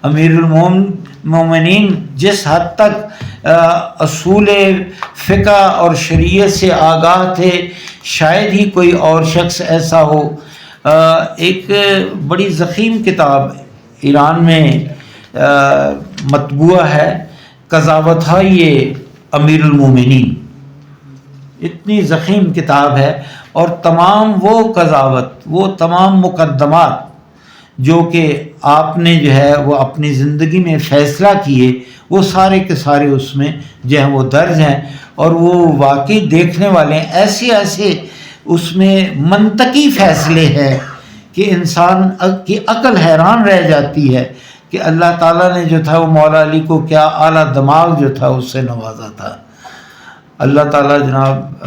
امیر المومنین جس حد تک اصول فقہ اور شریعت سے آگاہ تھے، شاید ہی کوئی اور شخص ایسا ہو. ایک بڑی ضخیم کتاب ایران میں مطبوع ہے، قضاوتهای امیر المومنین، اتنی ضخیم کتاب ہے، اور تمام وہ قضاوت، وہ تمام مقدمات جو کہ آپ نے جو ہے وہ اپنی زندگی میں فیصلہ کیے، وہ سارے کے سارے اس میں جو ہیں وہ درج ہیں، اور وہ واقعی دیکھنے والے ہیں۔ ایسے ایسے اس میں منطقی فیصلے ہیں کہ انسان کی عقل حیران رہ جاتی ہے کہ اللہ تعالیٰ نے جو تھا وہ مولا علی کو کیا اعلیٰ دماغ جو تھا اس سے نوازا تھا۔ اللہ تعالیٰ جناب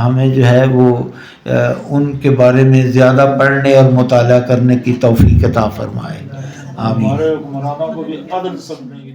ہمیں جو ہے وہ ان کے بارے میں زیادہ پڑھنے اور مطالعہ کرنے کی توفیق عطا فرمائے، آمین۔ ہمارے حکمرانوں کو بھی عدل سمجھنے کی